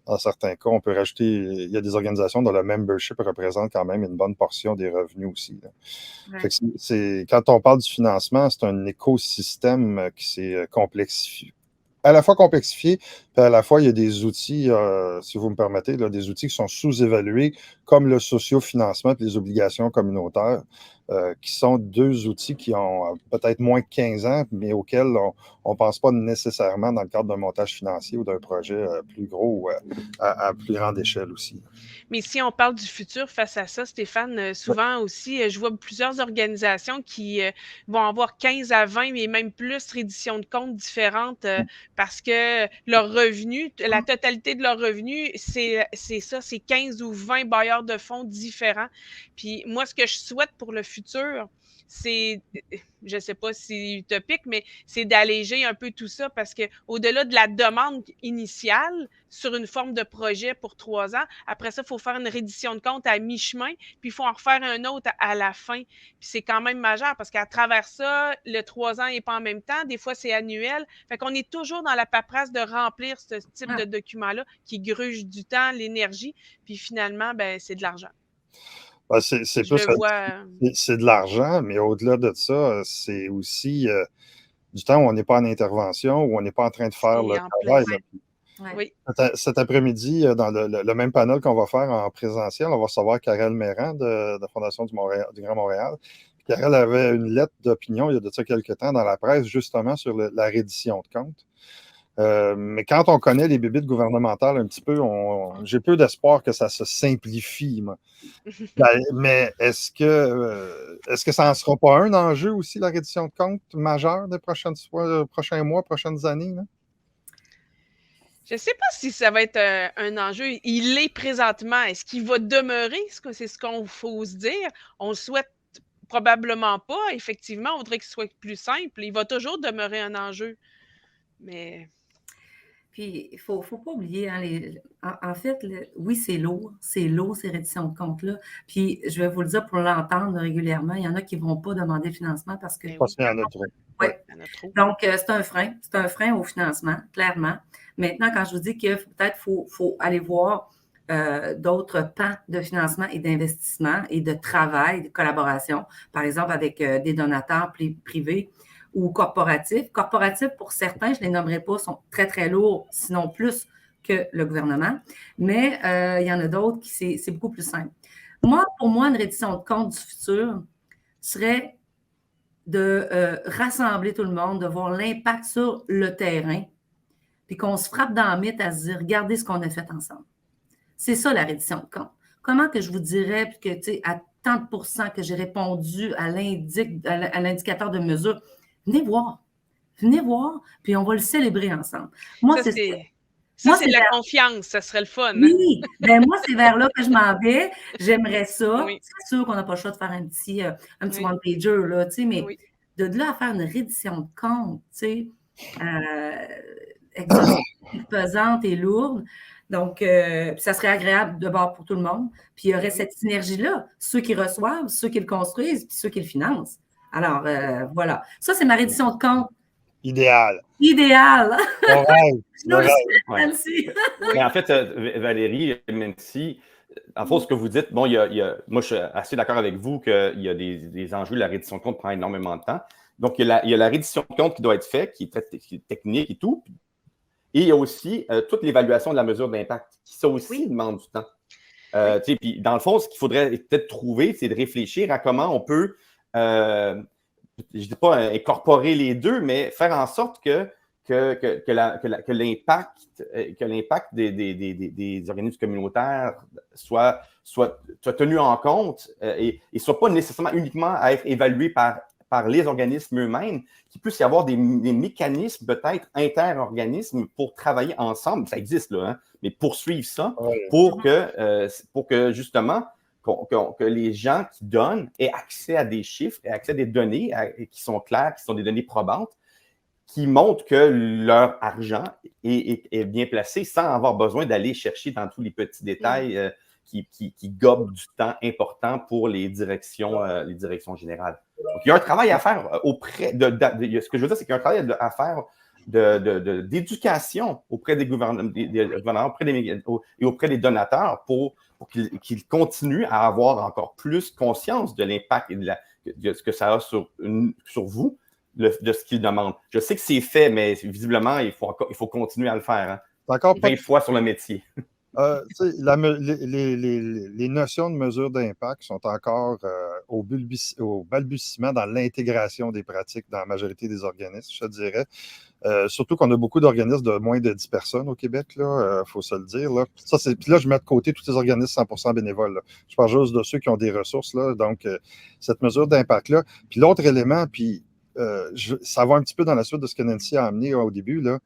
dans certains cas, on peut rajouter, il y a des organisations dont le membership représente quand même une bonne portion des revenus aussi. Là. Ouais. Fait que quand on parle du financement, c'est un écosystème qui s'est complexifié. À la fois complexifié, puis à la fois, il y a des outils, si vous me permettez, là, des outils qui sont sous-évalués, comme le sociofinancement et les obligations communautaires, qui sont deux outils qui ont peut-être moins de 15 ans, mais auxquels on ne pense pas nécessairement dans le cadre d'un montage financier ou d'un projet plus gros ou à plus grande échelle aussi. Mais si on parle du futur face à ça, Stéphane, souvent aussi, je vois plusieurs organisations qui vont avoir 15 à 20, mais même plus redditions de comptes différentes parce que leurs revenus, la totalité de leurs revenus, c'est ça, c'est 15 ou 20 bailleurs de fonds différents. Puis moi, ce que je souhaite pour le futur, c'est, je ne sais pas si c'est utopique, mais c'est d'alléger un peu tout ça parce qu'au-delà de la demande initiale sur une forme de projet pour 3 ans, après ça, il faut faire une reddition de compte à mi-chemin, puis il faut en refaire un autre à la fin. Puis c'est quand même majeur parce qu'à travers ça, le 3 ans n'est pas en même temps, des fois c'est annuel. Fait qu'on est toujours dans la paperasse de remplir ce type de document-là qui gruge du temps, l'énergie, puis finalement, ben, c'est de l'argent. Ben, c'est de l'argent, mais au-delà de ça, c'est aussi du temps où on n'est pas en intervention, où on n'est pas en train de faire le travail. Oui. Cet après-midi, dans le même panel qu'on va faire en présentiel, on va recevoir Karel Méran de la Fondation du Grand Montréal. Karel avait une lettre d'opinion il y a de ça quelques temps dans la presse, justement sur la reddition de comptes. Mais quand on connaît les bébites gouvernementales un petit peu, j'ai peu d'espoir que ça se simplifie. Mais est-ce que ça n'en sera pas un enjeu aussi, la reddition de comptes majeure des prochains mois, prochaines années? Là? Je ne sais pas si ça va être un enjeu. Il l'est présentement. Est-ce qu'il va demeurer? C'est ce qu'on faut se dire. On le souhaite probablement pas. Effectivement, on voudrait qu'il soit plus simple. Il va toujours demeurer un enjeu. Mais... Puis, il ne faut pas oublier, hein, en fait, oui, c'est lourd, ces redditions de comptes-là. Puis, je vais vous le dire pour l'entendre régulièrement, il y en a qui ne vont pas demander le financement parce que... Ouais. Donc, c'est un frein au financement, clairement. Maintenant, quand je vous dis que peut-être faut aller voir d'autres pans de financement et d'investissement et de travail, de collaboration, par exemple avec des donateurs privés, ou corporatifs. Corporatifs, pour certains, je ne les nommerai pas, sont très, très lourds, sinon plus que le gouvernement. Mais il y en a d'autres qui, c'est beaucoup plus simple. Pour moi, une reddition de compte du futur serait de rassembler tout le monde, de voir l'impact sur le terrain, puis qu'on se frappe dans la mythe à se dire, regardez ce qu'on a fait ensemble. C'est ça, la reddition de compte. Comment que je vous dirais que, tu sais, à tant de pourcents que j'ai répondu à l'indicateur de mesure, venez voir, puis on va le célébrer ensemble. Moi, c'est de la confiance, ça serait le fun. Oui, bien moi, c'est vers là que je m'en vais. J'aimerais ça. Oui. C'est sûr qu'on n'a pas le choix de faire un petit one-pager, là, tu sais, mais de là à faire une reddition de compte, tu sais, exhaustive, pesante et lourde. Donc, ça serait agréable de bord pour tout le monde. Puis, il y aurait cette synergie-là, ceux qui reçoivent, ceux qui le construisent, puis ceux qui le financent. Alors, voilà. Ça, c'est ma reddition de compte. Idéal. Idéal. Nous le Nancy. Mais en fait, Valérie, même si, en fait, ce que vous dites, bon, moi, je suis assez d'accord avec vous qu'il y a des enjeux, la reddition de compte prend énormément de temps. Donc, il y a la reddition de compte qui doit être faite, qui est très technique et tout. Et il y a aussi toute l'évaluation de la mesure d'impact, qui ça aussi demande du temps. Puis, dans le fond, ce qu'il faudrait peut-être trouver, c'est de réfléchir à comment on peut, je ne dis pas incorporer les deux, mais faire en sorte que l'impact des organismes communautaires soit tenu en compte et ne soit pas nécessairement uniquement à être évalué par les organismes eux-mêmes, qu'il puisse y avoir des mécanismes peut-être inter-organismes pour travailler ensemble. Ça existe là, hein, mais poursuivre ça pour que justement que les gens qui donnent aient accès à des chiffres, aient accès à des données qui sont claires, qui sont des données probantes, qui montrent que leur argent est bien placé sans avoir besoin d'aller chercher dans tous les petits détails qui gobent du temps important pour les directions générales. Donc, il y a un travail à faire auprès ce que je veux dire, c'est qu'il y a un travail à faire d'éducation auprès des gouvernements, et auprès des donateurs pour qu'ils continuent à avoir encore plus conscience de l'impact et de ce que ça a sur vous, de ce qu'ils demandent. Je sais que c'est fait, mais visiblement, il faut continuer à le faire. Hein. Encore 20 fois sur le métier. Les notions de mesure d'impact sont encore au balbutiement dans l'intégration des pratiques dans la majorité des organismes, je te dirais. Surtout qu'on a beaucoup d'organismes de moins de 10 personnes au Québec, il faut se le dire. Là. Puis là, je mets de côté tous les organismes 100% bénévoles. Là. Je parle juste de ceux qui ont des ressources. Là. Donc, cette mesure d'impact-là. Puis l'autre élément, ça va un petit peu dans la suite de ce que Nancy a amené au début, là.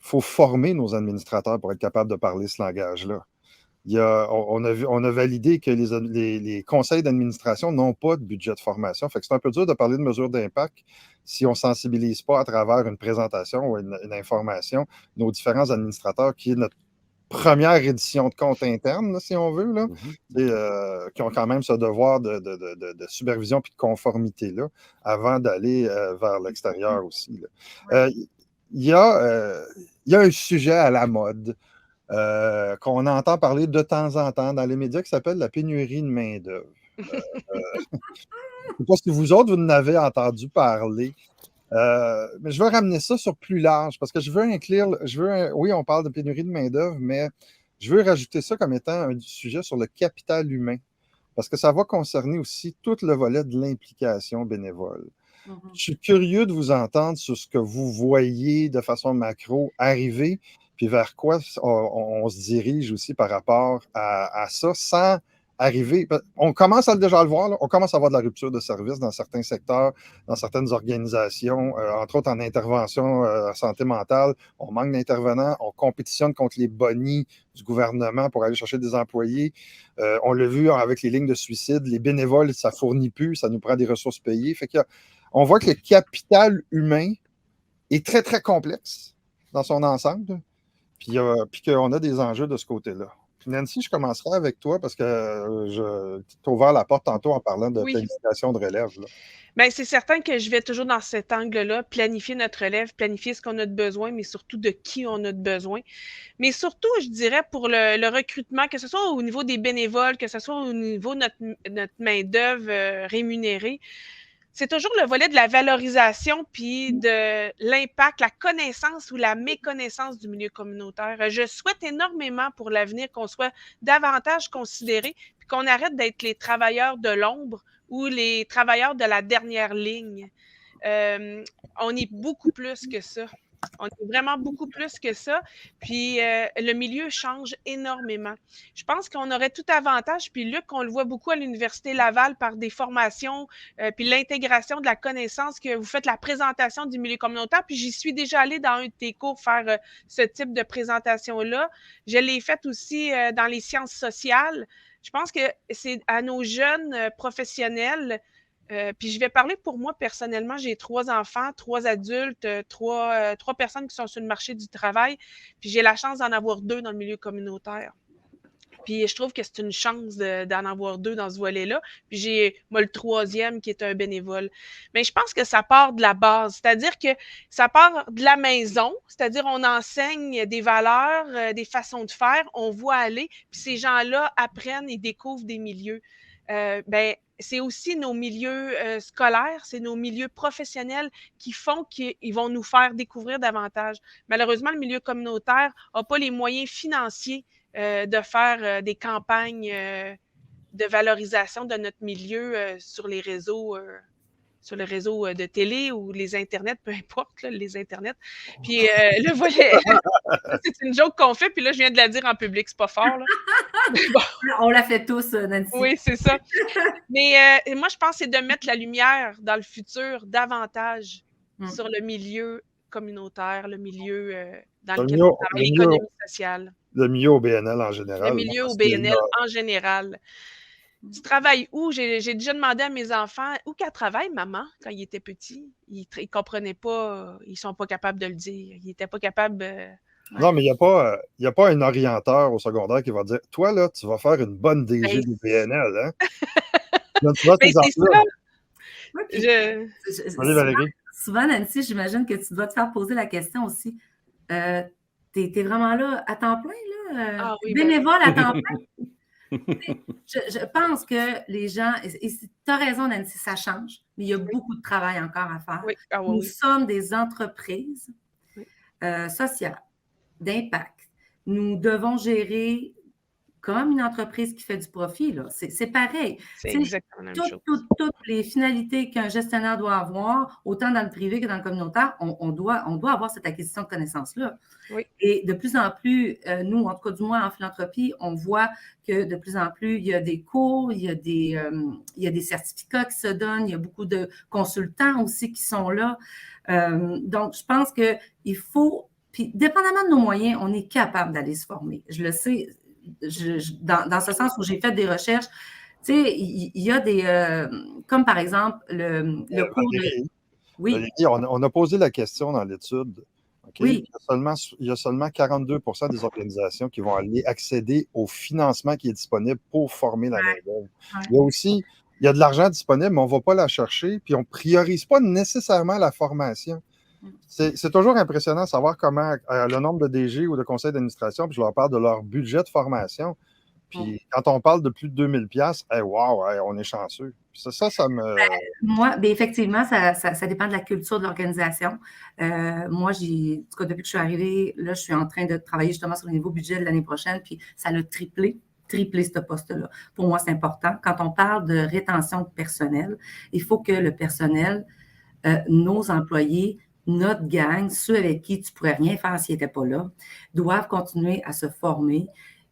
Il faut former nos administrateurs pour être capables de parler ce langage-là. On a validé que les conseils d'administration n'ont pas de budget de formation. Fait que c'est un peu dur de parler de mesures d'impact si on ne sensibilise pas à travers une présentation ou une information nos différents administrateurs, qui est notre première édition de compte interne, là, si on veut, là, qui ont quand même ce devoir de supervision et de conformité là, avant d'aller vers l'extérieur aussi. Il y a un sujet à la mode qu'on entend parler de temps en temps dans les médias qui s'appelle la pénurie de main-d'œuvre. Je ne sais pas si vous autres, vous en avez entendu parler. Mais je veux ramener ça sur plus large parce que je veux inclure, oui, on parle de pénurie de main-d'œuvre, mais je veux rajouter ça comme étant un sujet sur le capital humain parce que ça va concerner aussi tout le volet de l'implication bénévole. Je suis curieux de vous entendre sur ce que vous voyez de façon macro arriver, puis vers quoi on se dirige aussi par rapport à ça, sans arriver. On commence à déjà le voir, là, on commence à avoir de la rupture de service dans certains secteurs, dans certaines organisations, entre autres en intervention santé mentale. On manque d'intervenants, on compétitionne contre les bonnies du gouvernement pour aller chercher des employés. On l'a vu avec les lignes de suicide, les bénévoles, ça ne fournit plus, ça nous prend des ressources payées. Fait on voit que le capital humain est très, très complexe dans son ensemble, puis qu'on a des enjeux de ce côté-là. Nancy, je commencerai avec toi parce que je t'ai ouvert la porte tantôt en parlant de planification de relève. Bien, c'est certain que je vais toujours dans cet angle-là, planifier notre relève, planifier ce qu'on a de besoin, mais surtout de qui on a de besoin. Mais surtout, je dirais, pour le recrutement, que ce soit au niveau des bénévoles, que ce soit au niveau de notre main-d'œuvre rémunérée, c'est toujours le volet de la valorisation puis de l'impact, la connaissance ou la méconnaissance du milieu communautaire. Je souhaite énormément pour l'avenir qu'on soit davantage considérés puis qu'on arrête d'être les travailleurs de l'ombre ou les travailleurs de la dernière ligne. On est beaucoup plus que ça. On est vraiment beaucoup plus que ça. Puis, le milieu change énormément. Je pense qu'on aurait tout avantage. Puis, Luc, on le voit beaucoup à l'Université Laval par des formations, puis l'intégration de la connaissance que vous faites, la présentation du milieu communautaire. Puis, j'y suis déjà allée dans un de tes cours faire ce type de présentation-là. Je l'ai faite aussi dans les sciences sociales. Je pense que c'est à nos jeunes professionnels Puis je vais parler pour moi personnellement, j'ai 3 enfants, 3 adultes, 3 personnes qui sont sur le marché du travail, puis j'ai la chance d'en avoir 2 dans le milieu communautaire. Puis je trouve que c'est une chance d'en avoir 2 dans ce volet-là. Puis j'ai, moi, le 3e qui est un bénévole. Mais je pense que ça part de la base, c'est-à-dire que ça part de la maison, c'est-à-dire on enseigne des valeurs, des façons de faire, on voit aller, puis ces gens-là apprennent et découvrent des milieux. Ben, c'est aussi nos milieux scolaires, c'est nos milieux professionnels qui font qu'ils vont nous faire découvrir davantage. Malheureusement, le milieu communautaire n'a pas les moyens financiers de faire des campagnes de valorisation de notre milieu sur les réseaux de télé ou les internets, peu importe, là, les internets. Puis le volet, c'est une joke qu'on fait, puis là, je viens de la dire en public, c'est pas fort, là. Bon. On l'a fait tous, Nancy. Oui, c'est ça. Mais moi, je pense que c'est de mettre la lumière dans le futur davantage sur le milieu communautaire, le milieu dans lequel on travaille, l'économie sociale. Le milieu au BNL en général. Le milieu au BNL en général. Tu travailles où? J'ai déjà demandé à mes enfants où qu'elle travaille, maman, quand ils étaient petits. Ils ne comprenaient pas, ils ne sont pas capables de le dire. Ils n'étaient pas capables. Non, mais il n'y a pas un orienteur au secondaire qui va dire toi, là, tu vas faire une bonne DG du BNL. Hein? Donc, tu vas c'est ça. Allez, Valérie. Souvent, Nancy, j'imagine que tu dois te faire poser la question aussi. T'es vraiment là à temps plein, là? Bénévole à temps plein? Je pense que les gens, et tu as raison, Nancy, ça change, mais il y a beaucoup de travail encore à faire. Nous sommes des entreprises sociales, d'impact. Nous devons gérer comme une entreprise qui fait du profit, là. C'est pareil. C'est exactement la même chose. Toutes les finalités qu'un gestionnaire doit avoir, autant dans le privé que dans le communautaire, on doit avoir cette acquisition de connaissances-là. Oui. Et de plus en plus, nous, en tout cas du moins en philanthropie, on voit que de plus en plus, il y a des cours, il y a des certificats qui se donnent, il y a beaucoup de consultants aussi qui sont là. Donc, je pense qu'il faut, puis dépendamment de nos moyens, on est capable d'aller se former. Je le sais. Dans ce sens où j'ai fait des recherches, tu sais, il y a des, comme par exemple le cours de... Oui. Valérie, on a posé la question dans l'étude. Okay? Oui. Il y a seulement 42 des organisations qui vont aller accéder au financement qui est disponible pour former la main-d'œuvre. Il y a de l'argent disponible, mais on ne va pas la chercher, puis on ne priorise pas nécessairement la formation. C'est toujours impressionnant de savoir comment le nombre de DG ou de conseils d'administration, puis je leur parle de leur budget de formation. Puis quand on parle de plus de 2000 $, on est chanceux. Ça me... Moi, effectivement, ça dépend de la culture de l'organisation. Moi, en tout cas, depuis que je suis arrivée, là, je suis en train de travailler justement sur le niveau budget de l'année prochaine, puis ça l'a triplé ce poste-là. Pour moi, c'est important. Quand on parle de rétention de personnel, il faut que le personnel, nos employés, notre gang, ceux avec qui tu ne pourrais rien faire s'ils n'étaient pas là, doivent continuer à se former,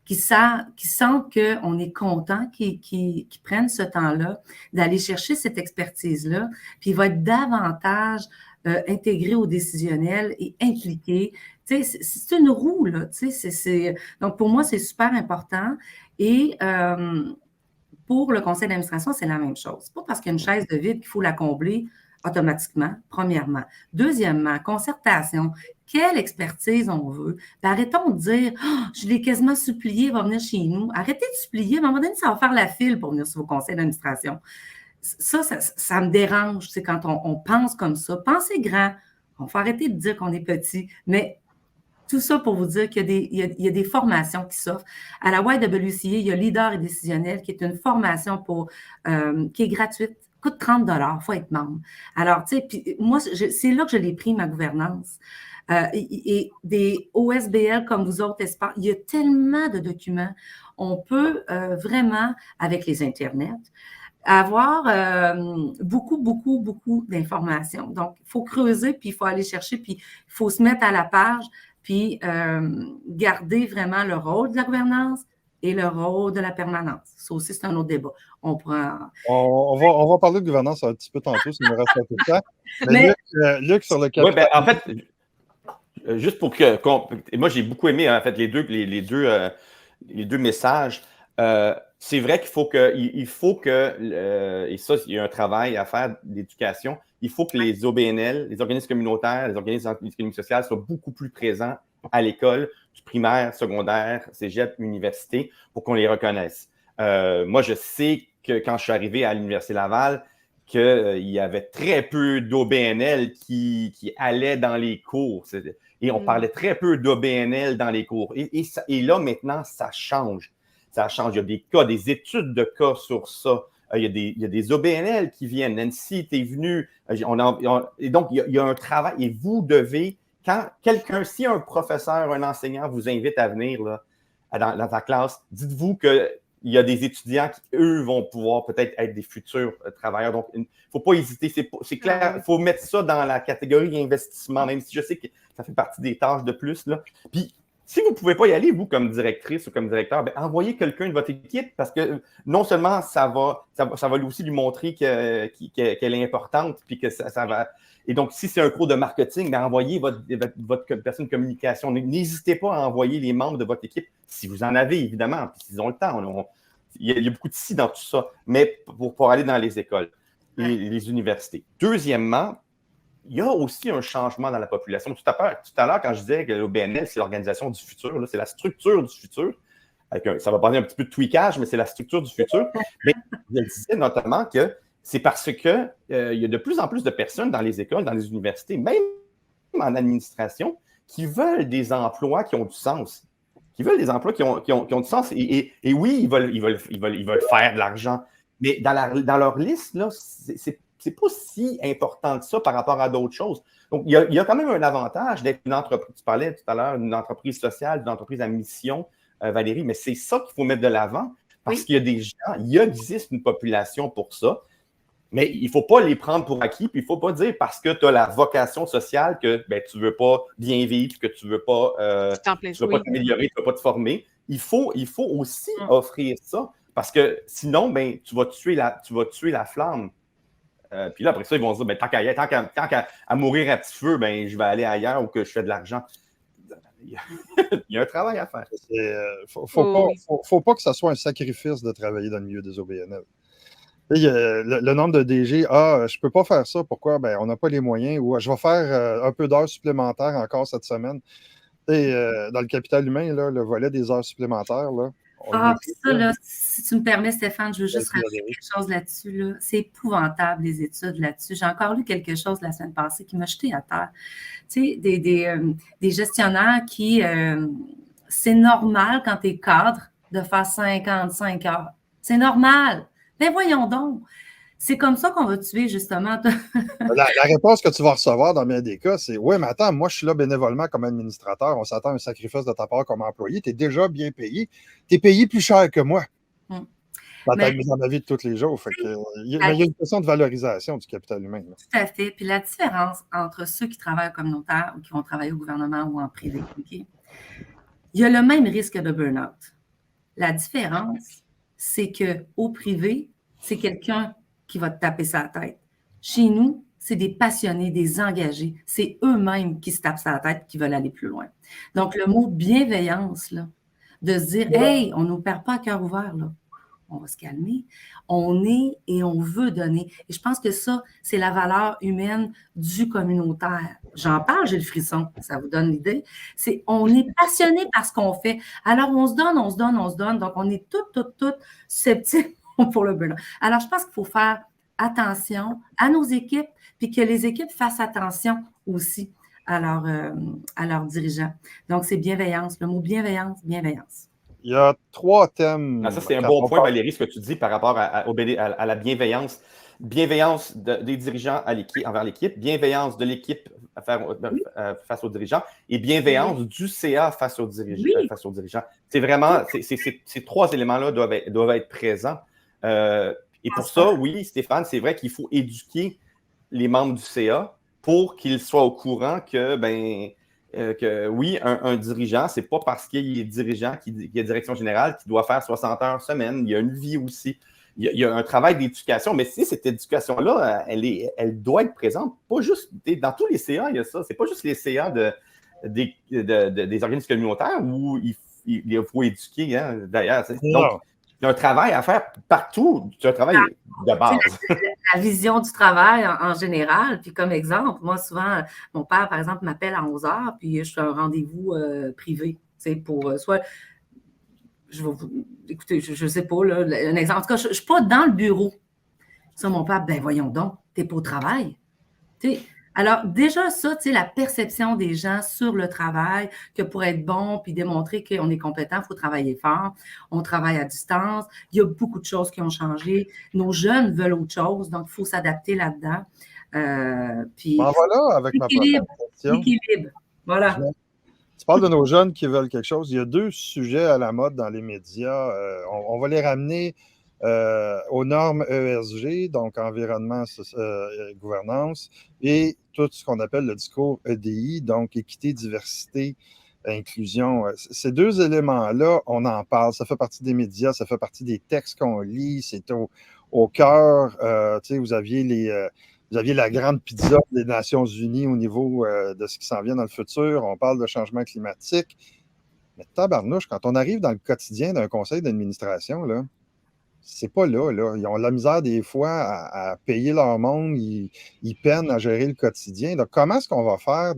qui sentent qu'on est content, qui prennent ce temps-là d'aller chercher cette expertise-là, puis ils vont être davantage intégrés au décisionnel et impliqués. Tu sais, c'est une roue, là. Tu sais, donc, pour moi, c'est super important. Et pour le conseil d'administration, c'est la même chose. C'est pas parce qu'il y a une chaise de vide qu'il faut la combler automatiquement, premièrement. Deuxièmement, concertation. Quelle expertise on veut? Puis arrêtons de dire « je l'ai quasiment supplié, il va venir chez nous ». Arrêtez de supplier, à un moment donné, ça va faire la file pour venir sur vos conseils d'administration. Ça me dérange, c'est quand on pense comme ça. Pensez grand. On faut arrêter de dire qu'on est petit, mais tout ça pour vous dire qu'il y a des formations qui s'offrent. À la YWCA, il y a Leader et décisionnel, qui est une formation qui est gratuite. Coûte 30 $, il faut être membre. Alors, tu sais, puis moi, c'est là que je l'ai pris, ma gouvernance. Et des OSBL comme vous autres, il y a tellement de documents. On peut vraiment, avec les internets, avoir beaucoup d'informations. Donc, il faut creuser, puis il faut aller chercher, puis il faut se mettre à la page, puis garder vraiment le rôle de la gouvernance et le rôle de la permanence. Ça aussi, c'est un autre débat. On va parler de gouvernance un petit peu tantôt, s'il me reste un peu de temps. Mais Luc, sur lequel... Oui, en fait, juste pour que... moi, j'ai beaucoup aimé, en fait, les deux messages. c'est vrai qu'il faut et ça, il y a un travail à faire d'éducation. Il faut que les OBNL, les organismes communautaires, les organismes d'économie sociale soient beaucoup plus présents à l'école, du primaire, secondaire, cégep, université, pour qu'on les reconnaisse. Moi, je sais que quand je suis arrivé à l'Université Laval, qu'il y avait très peu d'OBNL qui allaient dans les cours. Et on parlait très peu d'OBNL dans les cours. Et là, maintenant, ça change. Ça change. Il y a des cas, des études de cas sur ça. Il y a des OBNL qui viennent. Nancy, tu es venu. Et donc, il y a un travail. Et vous devez, si un professeur, un enseignant vous invite à venir là, dans ta classe, dites-vous qu'il y a des étudiants qui, eux, vont pouvoir peut-être être des futurs travailleurs. Donc, il ne faut pas hésiter. C'est clair, il faut mettre ça dans la catégorie investissement, même si je sais que ça fait partie des tâches de plus. Là. Puis, si vous ne pouvez pas y aller, vous, comme directrice ou comme directeur, envoyez quelqu'un de votre équipe parce que non seulement ça va aussi lui montrer qu'elle est importante puis que ça va. Et donc, si c'est un cours de marketing, envoyez votre personne de communication. N'hésitez pas à envoyer les membres de votre équipe, si vous en avez, évidemment, puis s'ils ont le temps. Il y a beaucoup de si dans tout ça, mais pour aller dans les écoles et les universités. Deuxièmement, il y a aussi un changement dans la population. Tout à l'heure, quand je disais que l'OBNL, c'est l'organisation du futur, là, c'est la structure du futur. Ça va prendre un petit peu de tweakage, mais c'est la structure du futur. Mais je disais notamment que c'est parce que il y a de plus en plus de personnes dans les écoles, dans les universités, même en administration, qui veulent des emplois qui ont du sens. Qui veulent des emplois qui ont du sens. Et oui, ils veulent faire de l'argent. Mais dans leur liste, là, c'est pas si important que ça par rapport à d'autres choses. Donc, il y a quand même un avantage d'être une entreprise. Tu parlais tout à l'heure d'une entreprise sociale, d'une entreprise à mission, Valérie, mais c'est ça qu'il faut mettre de l'avant parce qu'il y a des gens, il existe une population pour ça, mais il ne faut pas les prendre pour acquis, puis il ne faut pas dire parce que tu as la vocation sociale que tu ne veux pas bien vivre, que tu ne veux pas t'améliorer, tu ne veux pas te former. Il faut aussi offrir ça parce que sinon, tu vas tuer la flamme. Puis là, après ça, ils vont se dire, tant qu'à mourir à petit feu, je vais aller ailleurs ou que je fais de l'argent. Il y a un travail à faire. Faut pas que ça soit un sacrifice de travailler dans le milieu des OBNL. Le nombre de DG, je ne peux pas faire ça. Pourquoi? On n'a pas les moyens. Ou je vais faire un peu d'heures supplémentaires encore cette semaine. Dans le capital humain, là, le volet des heures supplémentaires, là, puis ça, là, si tu me permets, Stéphane, je veux juste rajouter quelque chose là-dessus. Là. C'est épouvantable, les études là-dessus. J'ai encore lu quelque chose la semaine passée qui m'a jeté à terre. Tu sais, des gestionnaires qui... c'est normal quand tu es cadre de faire 55 heures. C'est normal. Mais voyons donc. C'est comme ça qu'on va tuer, justement. La réponse que tu vas recevoir dans bien des cas, c'est « Oui, mais attends, moi, je suis là bénévolement comme administrateur. On s'attend à un sacrifice de ta part comme employé. Tu es déjà bien payé. Tu es payé plus cher que moi. Dans ma vie de tous les jours. » Il y a une question de valorisation du capital humain. Là. Tout à fait. Puis la différence entre ceux qui travaillent au communautaire ou qui vont travailler au gouvernement ou en privé, il y a le même risque de burn-out. La différence, c'est qu'au privé, c'est quelqu'un qui va te taper sa tête. Chez nous, c'est des passionnés, des engagés. C'est eux-mêmes qui se tapent sa tête, qui veulent aller plus loin. Donc, le mot bienveillance, là, de se dire, hey, on ne nous perd pas à cœur ouvert, là. On va se calmer. On est et on veut donner. Et je pense que ça, c'est la valeur humaine du communautaire. J'en parle, j'ai le frisson. Ça vous donne l'idée. On est passionné par ce qu'on fait. Alors, on se donne. Donc, on est toutes susceptibles pour le burn-out. Alors, je pense qu'il faut faire attention à nos équipes, puis que les équipes fassent attention aussi à leurs dirigeants. Donc, c'est bienveillance. Le mot bienveillance. Il y a 3 thèmes. Ça, c'est un bon point, Valérie, ce que tu dis par rapport à la bienveillance. Bienveillance des dirigeants envers l'équipe, bienveillance de l'équipe face aux dirigeants et bienveillance du CA face aux dirigeants. C'est vraiment, ces 3 éléments-là doivent être présents. Et pour ça, oui, Stéphane, c'est vrai qu'il faut éduquer les membres du CA pour qu'ils soient au courant que, oui, un dirigeant, c'est pas parce qu'il est dirigeant, qu'il est direction générale, qu'il doit faire 60 heures semaine. Il y a une vie aussi. Il y a un travail d'éducation, mais si cette éducation-là, elle doit être présente, pas juste dans tous les CA, il y a ça. C'est pas juste les CA des organismes communautaires où il faut éduquer, hein, d'ailleurs. Donc, Il y a un travail à faire partout. C'est un travail de base. La vision du travail en général. Puis comme exemple, moi, souvent, mon père, par exemple, m'appelle à 11 heures, puis je fais un rendez-vous privé. Pour soit... Écoutez, je ne sais pas, là, un exemple. En tout cas, je ne suis pas dans le bureau. Ça, mon père, ben voyons donc, tu n'es pas au travail. Alors, déjà, ça, la perception des gens sur le travail, que pour être bon puis démontrer qu'on est compétent, il faut travailler fort. On travaille à distance. Il y a beaucoup de choses qui ont changé. Nos jeunes veulent autre chose, donc il faut s'adapter là-dedans. Puis, voilà, avec ma prochaine question. L'équilibre, voilà. Tu parles de nos jeunes qui veulent quelque chose. Il y a 2 sujets à la mode dans les médias. On va les ramener aux normes ESG, donc environnement, gouvernance, et tout ce qu'on appelle le discours EDI, donc équité, diversité, inclusion. Ces 2 éléments-là, on en parle. Ça fait partie des médias, ça fait partie des textes qu'on lit. C'est au cœur. Vous aviez la grande pizza des Nations Unies au niveau de ce qui s'en vient dans le futur. On parle de changement climatique. Mais tabarnouche, quand on arrive dans le quotidien d'un conseil d'administration, là, c'est pas là. Ils ont la misère des fois à payer leur monde. Ils peinent à gérer le quotidien. Donc, comment est-ce qu'on va faire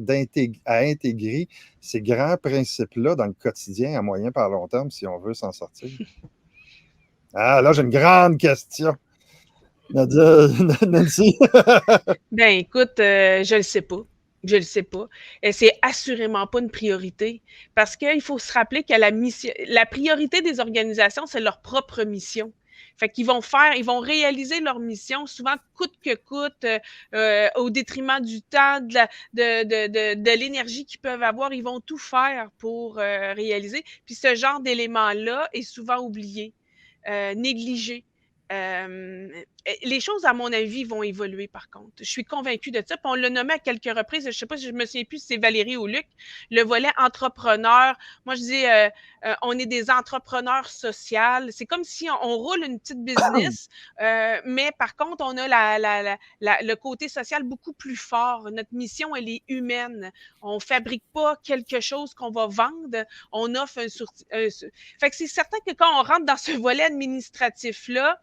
à intégrer ces grands principes-là dans le quotidien à moyen par long terme si on veut s'en sortir? Ah, là, j'ai une grande question. Nancy? Ben écoute, je le sais pas. Je le sais pas. Et c'est assurément pas une priorité. Parce qu'il faut se rappeler que la priorité des organisations, c'est leur propre mission. Fait qu'ils ils vont réaliser leur mission, souvent coûte que coûte, au détriment du temps, de l'énergie qu'ils peuvent avoir. Ils vont tout faire pour réaliser. Puis ce genre d'élément-là est souvent oublié, négligé. Les choses, à mon avis, vont évoluer, par contre. Je suis convaincue de ça. Puis on l'a nommé à quelques reprises. Je ne sais pas si je me souviens plus si c'est Valérie ou Luc. Le volet entrepreneur. Moi, je dis, on est des entrepreneurs sociaux. C'est comme si on roule une petite business, mais par contre, on a le côté social beaucoup plus fort. Notre mission, elle est humaine. On ne fabrique pas quelque chose qu'on va vendre. On offre Fait que c'est certain que quand on rentre dans ce volet administratif-là,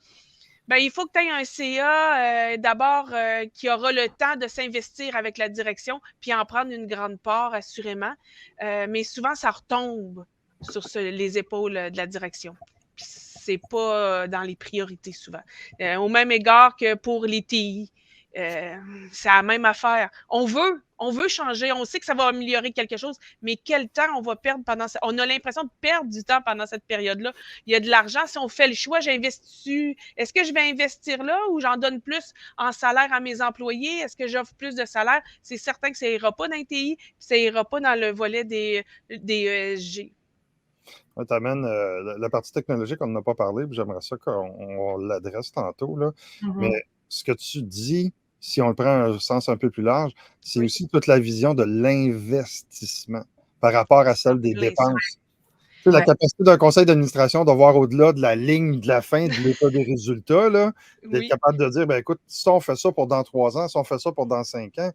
ben, il faut que tu aies un CA d'abord qui aura le temps de s'investir avec la direction puis en prendre une grande part, assurément. Mais souvent, ça retombe sur les épaules de la direction. Puis c'est pas dans les priorités souvent. Au même égard que pour les TI. C'est la même affaire. On veut changer, on sait que ça va améliorer quelque chose, mais quel temps on va perdre on a l'impression de perdre du temps pendant cette période-là. Il y a de l'argent, si on fait le choix, j'investis. Est-ce que je vais investir là ou j'en donne plus en salaire à mes employés? Est-ce que j'offre plus de salaire? C'est certain que ça ira pas dans les TI, ça ira pas dans le volet des ESG. Tu amènes la partie technologique, on n'en a pas parlé, puis j'aimerais ça qu'on l'adresse tantôt, là. Mais ce que tu dis, si on le prend à un sens un peu plus large, c'est aussi toute la vision de l'investissement par rapport à celle des dépenses. Tu sais, la capacité d'un conseil d'administration de voir au-delà de la ligne de la fin de l'état des résultats, là, d'être capable de dire, ben écoute, si on fait ça pour dans 3 ans, si on fait ça pour dans 5 ans.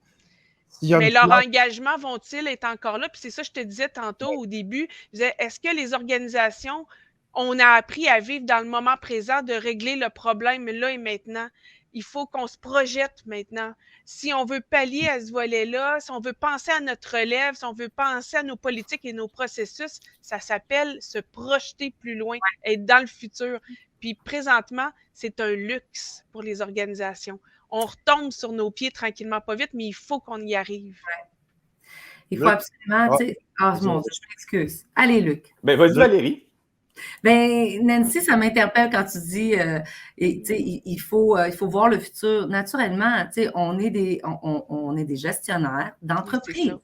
Mais leurs engagements vont-ils être encore là? Puis c'est ça que je te disais tantôt au début. Je disais, est-ce que les organisations, on a appris à vivre dans le moment présent, de régler le problème là et maintenant? Il faut qu'on se projette maintenant. Si on veut pallier à ce volet-là, si on veut penser à notre relève, si on veut penser à nos politiques et nos processus, ça s'appelle se projeter plus loin, être dans le futur. Puis présentement, c'est un luxe pour les organisations. On retombe sur nos pieds tranquillement, pas vite, mais il faut qu'on y arrive. Il faut absolument, tu sais... mon Dieu, je m'excuse. Allez, Luc. Ben, vas-y, Valérie. Ben, Nancy, ça m'interpelle quand tu dis, il faut voir le futur. Naturellement, on est des gestionnaires d'entreprises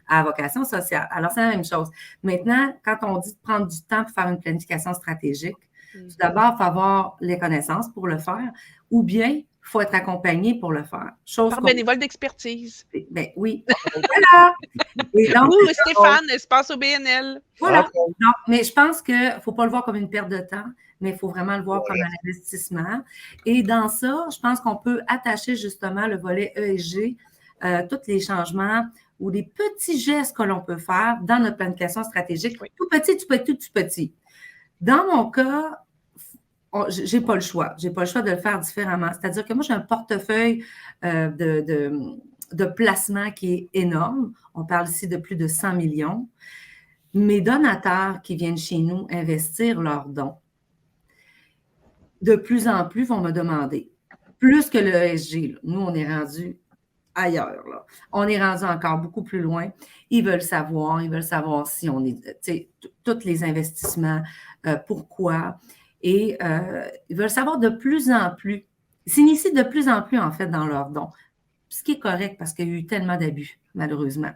à vocation sociale. Alors, c'est la même chose. Maintenant, quand on dit de prendre du temps pour faire une planification stratégique, tout d'abord, il faut avoir les connaissances pour le faire, ou bien il faut être accompagné pour le faire. Par bénévole d'expertise. Ben oui. Voilà. Ou Stéphane, espace au BNL. Voilà. Non, mais je pense qu'il ne faut pas le voir comme une perte de temps, mais il faut vraiment le voir comme un investissement. Et dans ça, je pense qu'on peut attacher justement le volet ESG, tous les changements ou les petits gestes que l'on peut faire dans notre planification stratégique. Tout petit, tout petit, tout petit. Dans mon cas, j'ai pas le choix. J'ai pas le choix de le faire différemment. C'est-à-dire que moi, j'ai un portefeuille de placement qui est énorme. On parle ici de plus de 100 millions. Mes donateurs qui viennent chez nous investir leurs dons, de plus en plus vont me demander, plus que le ESG, là. Nous, on est rendu ailleurs, là. On est rendu encore beaucoup plus loin. Ils veulent savoir si on est, tu sais, tous les investissements, pourquoi. Et ils veulent savoir de plus en plus. Ils s'initient de plus en plus, en fait, dans leurs dons. Ce qui est correct parce qu'il y a eu tellement d'abus, malheureusement.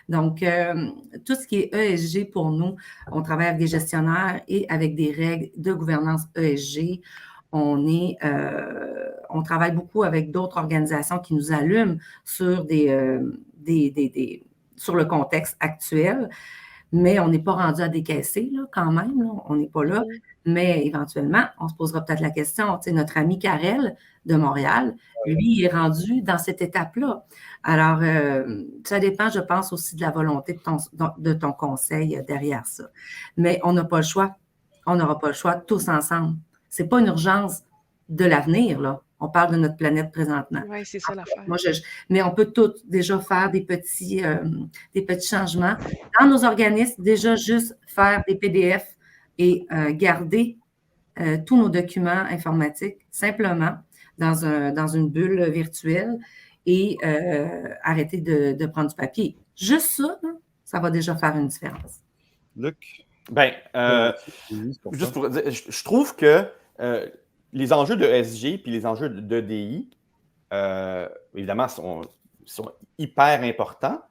Donc, tout ce qui est ESG pour nous, on travaille avec des gestionnaires et avec des règles de gouvernance ESG. On travaille beaucoup avec d'autres organisations qui nous allument sur sur le contexte actuel, mais on n'est pas rendu à décaisser là, quand même. Là. On n'est pas là. Mais éventuellement, on se posera peut-être la question. Tu sais, notre ami Karel de Montréal, lui, il est rendu dans cette étape-là. Alors, ça dépend, je pense, aussi de la volonté de ton conseil derrière ça. Mais on n'a pas le choix. On n'aura pas le choix tous ensemble. Ce n'est pas une urgence de l'avenir, là. On parle de notre planète présentement. Oui, c'est ça l'affaire. Mais on peut tous déjà faire des petits changements. Dans nos organismes, déjà juste faire des PDF et garder tous nos documents informatiques simplement dans une bulle virtuelle et arrêter de prendre du papier. Juste ça, ça va déjà faire une différence. Luc? Bien, juste pour dire, je trouve que les enjeux de ESG puis les enjeux d'EDI, évidemment, sont hyper importants.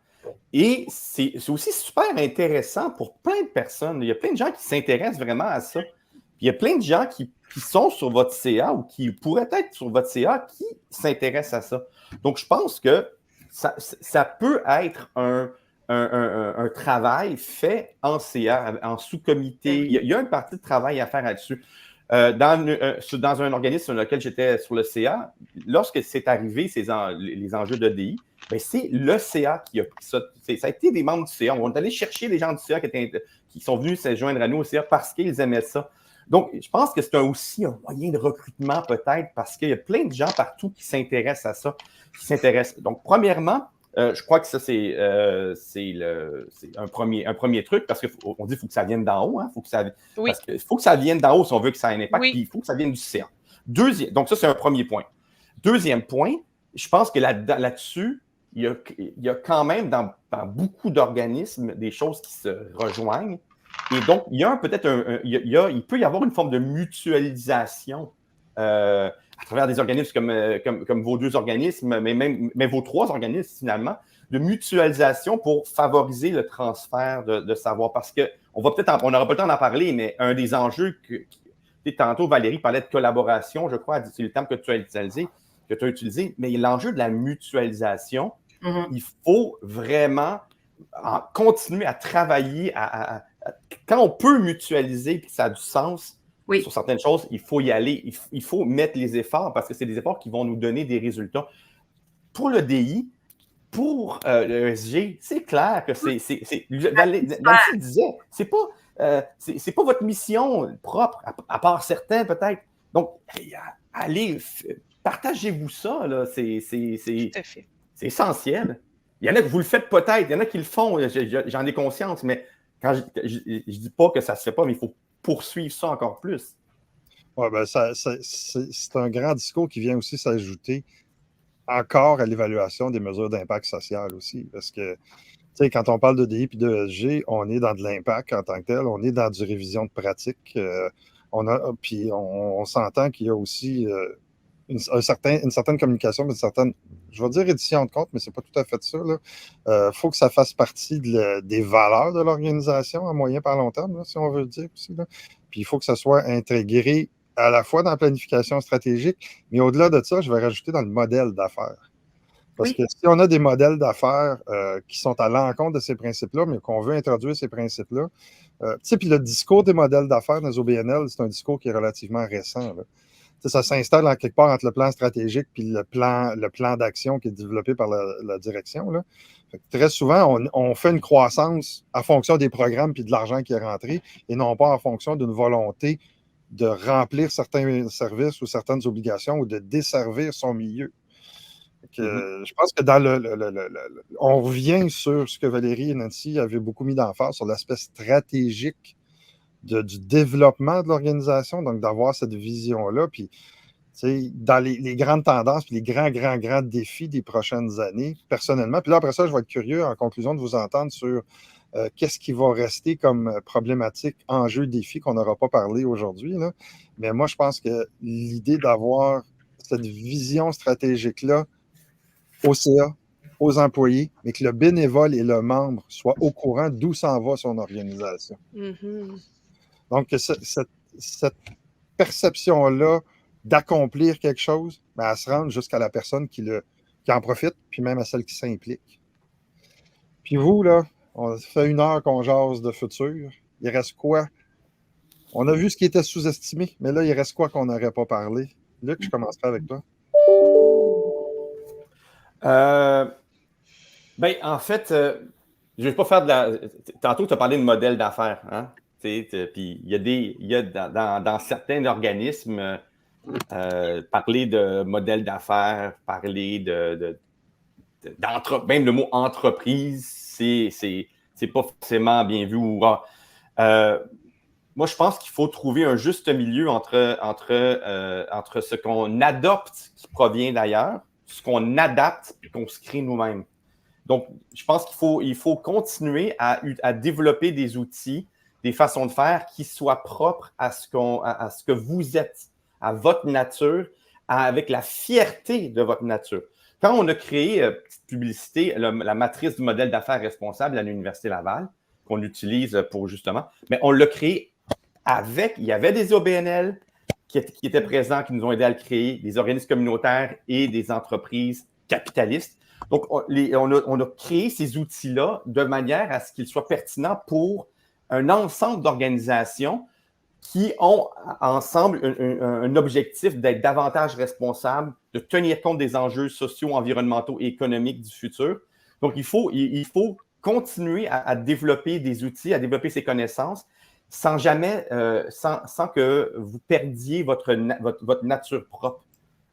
Et c'est aussi super intéressant pour plein de personnes. Il y a plein de gens qui s'intéressent vraiment à ça. Puis il y a plein de gens qui sont sur votre CA ou qui pourraient être sur votre CA qui s'intéressent à ça. Donc, je pense que ça peut être un travail fait en CA, en sous-comité. Il y a une partie de travail à faire là-dessus. Dans un organisme sur lequel j'étais sur le CA, lorsque c'est arrivé, les enjeux d'EDI, ben c'est le CA qui a pris ça. Ça a été des membres du CA. On est allé chercher les gens du CA qui sont venus se joindre à nous au CA parce qu'ils aimaient ça. Donc, je pense que c'est aussi un moyen de recrutement peut-être parce qu'il y a plein de gens partout qui s'intéressent à ça, Donc, premièrement, je crois que ça, c'est un premier truc parce qu'on dit qu'il faut que ça vienne d'en haut. Hein, parce qu'il faut que ça vienne d'en haut si on veut que ça ait un impact. Puis il faut que ça vienne du CA. Donc, ça, c'est un premier point. Deuxième point, je pense que là-dessus, il y a quand même dans beaucoup d'organismes des choses qui se rejoignent. Et donc, il peut y avoir une forme de mutualisation à travers des organismes comme vos deux organismes, mais vos trois organismes, finalement, de mutualisation pour favoriser le transfert de savoir. Parce qu'on n'aura pas le temps d'en parler, mais un des enjeux tantôt, Valérie parlait de collaboration, je crois, c'est le terme que tu as utilisé, mais l'enjeu de la mutualisation, il faut vraiment continuer à travailler. Quand on peut mutualiser et que ça a du sens sur certaines choses, il faut y aller. Il faut mettre les efforts parce que c'est des efforts qui vont nous donner des résultats. Pour le DI, pour le ESG, c'est clair que Nancy disait, c'est pas votre mission propre, à part certains peut-être. Donc, allez, partagez-vous ça, là. C'est essentiel. Il y en a que vous le faites peut-être, il y en a qui le font, j'en ai conscience, mais quand je dis pas que ça ne se fait pas, mais il faut poursuivre ça encore plus. Oui, ben c'est un grand discours qui vient aussi s'ajouter encore à l'évaluation des mesures d'impact social aussi. Parce que, tu sais, quand on parle de DI et d'ESG, on est dans de l'impact en tant que tel, on est dans du révision de pratique. Puis on s'entend qu'il y a aussi une certaine communication, mais une certaine, je vais dire édition de compte, mais c'est pas tout à fait ça. Il faut que ça fasse partie des valeurs de l'organisation à moyen par long terme, là, si on veut le dire aussi. Là. Puis il faut que ça soit intégré à la fois dans la planification stratégique, mais au-delà de ça, je vais rajouter dans le modèle d'affaires. Parce que si on a des modèles d'affaires qui sont à l'encontre de ces principes-là, mais qu'on veut introduire ces principes-là, puis le discours des modèles d'affaires dans les OBNL, c'est un discours qui est relativement récent. Là. Ça s'installe en quelque part entre le plan stratégique et le plan d'action qui est développé par la direction. Là. Très souvent, on fait une croissance en fonction des programmes et de l'argent qui est rentré et non pas en fonction d'une volonté de remplir certains services ou certaines obligations ou de desservir son milieu. Je pense que on revient sur ce que Valérie et Nancy avaient beaucoup mis d'emphase sur l'aspect stratégique du développement de l'organisation, donc d'avoir cette vision-là. Puis, dans les grandes tendances, puis les grands défis des prochaines années, personnellement. Puis là, après ça, je vais être curieux, en conclusion, de vous entendre sur qu'est-ce qui va rester comme problématique, enjeu, défi qu'on n'aura pas parlé aujourd'hui. Mais moi, je pense que l'idée d'avoir cette vision stratégique-là au CA, aux employés, mais que le bénévole et le membre soient au courant d'où s'en va son organisation. Donc, cette perception-là d'accomplir quelque chose, elle se rend jusqu'à la personne qui en profite, puis même à celle qui s'implique. Puis vous, là, on fait 1 heure qu'on jase de futur. Il reste quoi? On a vu ce qui était sous-estimé, mais là, il reste quoi qu'on n'aurait pas parlé? Luc, je commencerai avec toi. En fait, je ne vais pas faire de la... Tantôt, tu as parlé de modèle d'affaires. Hein? Puis il y a dans certains organismes, parler de modèle d'affaires, parler même le mot entreprise, c'est pas forcément bien vu. Moi, je pense qu'il faut trouver un juste milieu entre ce qu'on adopte qui provient d'ailleurs, ce qu'on adapte et qu'on se crée nous-mêmes. Donc, je pense qu'il faut continuer à développer des outils, des façons de faire qui soient propres à ce que vous êtes, à votre nature, avec la fierté de votre nature. Quand on a créé, petite publicité, la matrice du modèle d'affaires responsable à l'Université Laval, qu'on utilise pour justement, mais on l'a créé il y avait des OBNL qui étaient présents, qui nous ont aidés à le créer, des organismes communautaires et des entreprises capitalistes. Donc, on a créé ces outils-là de manière à ce qu'ils soient pertinents pour un ensemble d'organisations qui ont ensemble un objectif d'être davantage responsables, de tenir compte des enjeux sociaux, environnementaux et économiques du futur. Donc, il faut continuer à développer des outils, à développer ces connaissances sans que vous perdiez votre nature propre,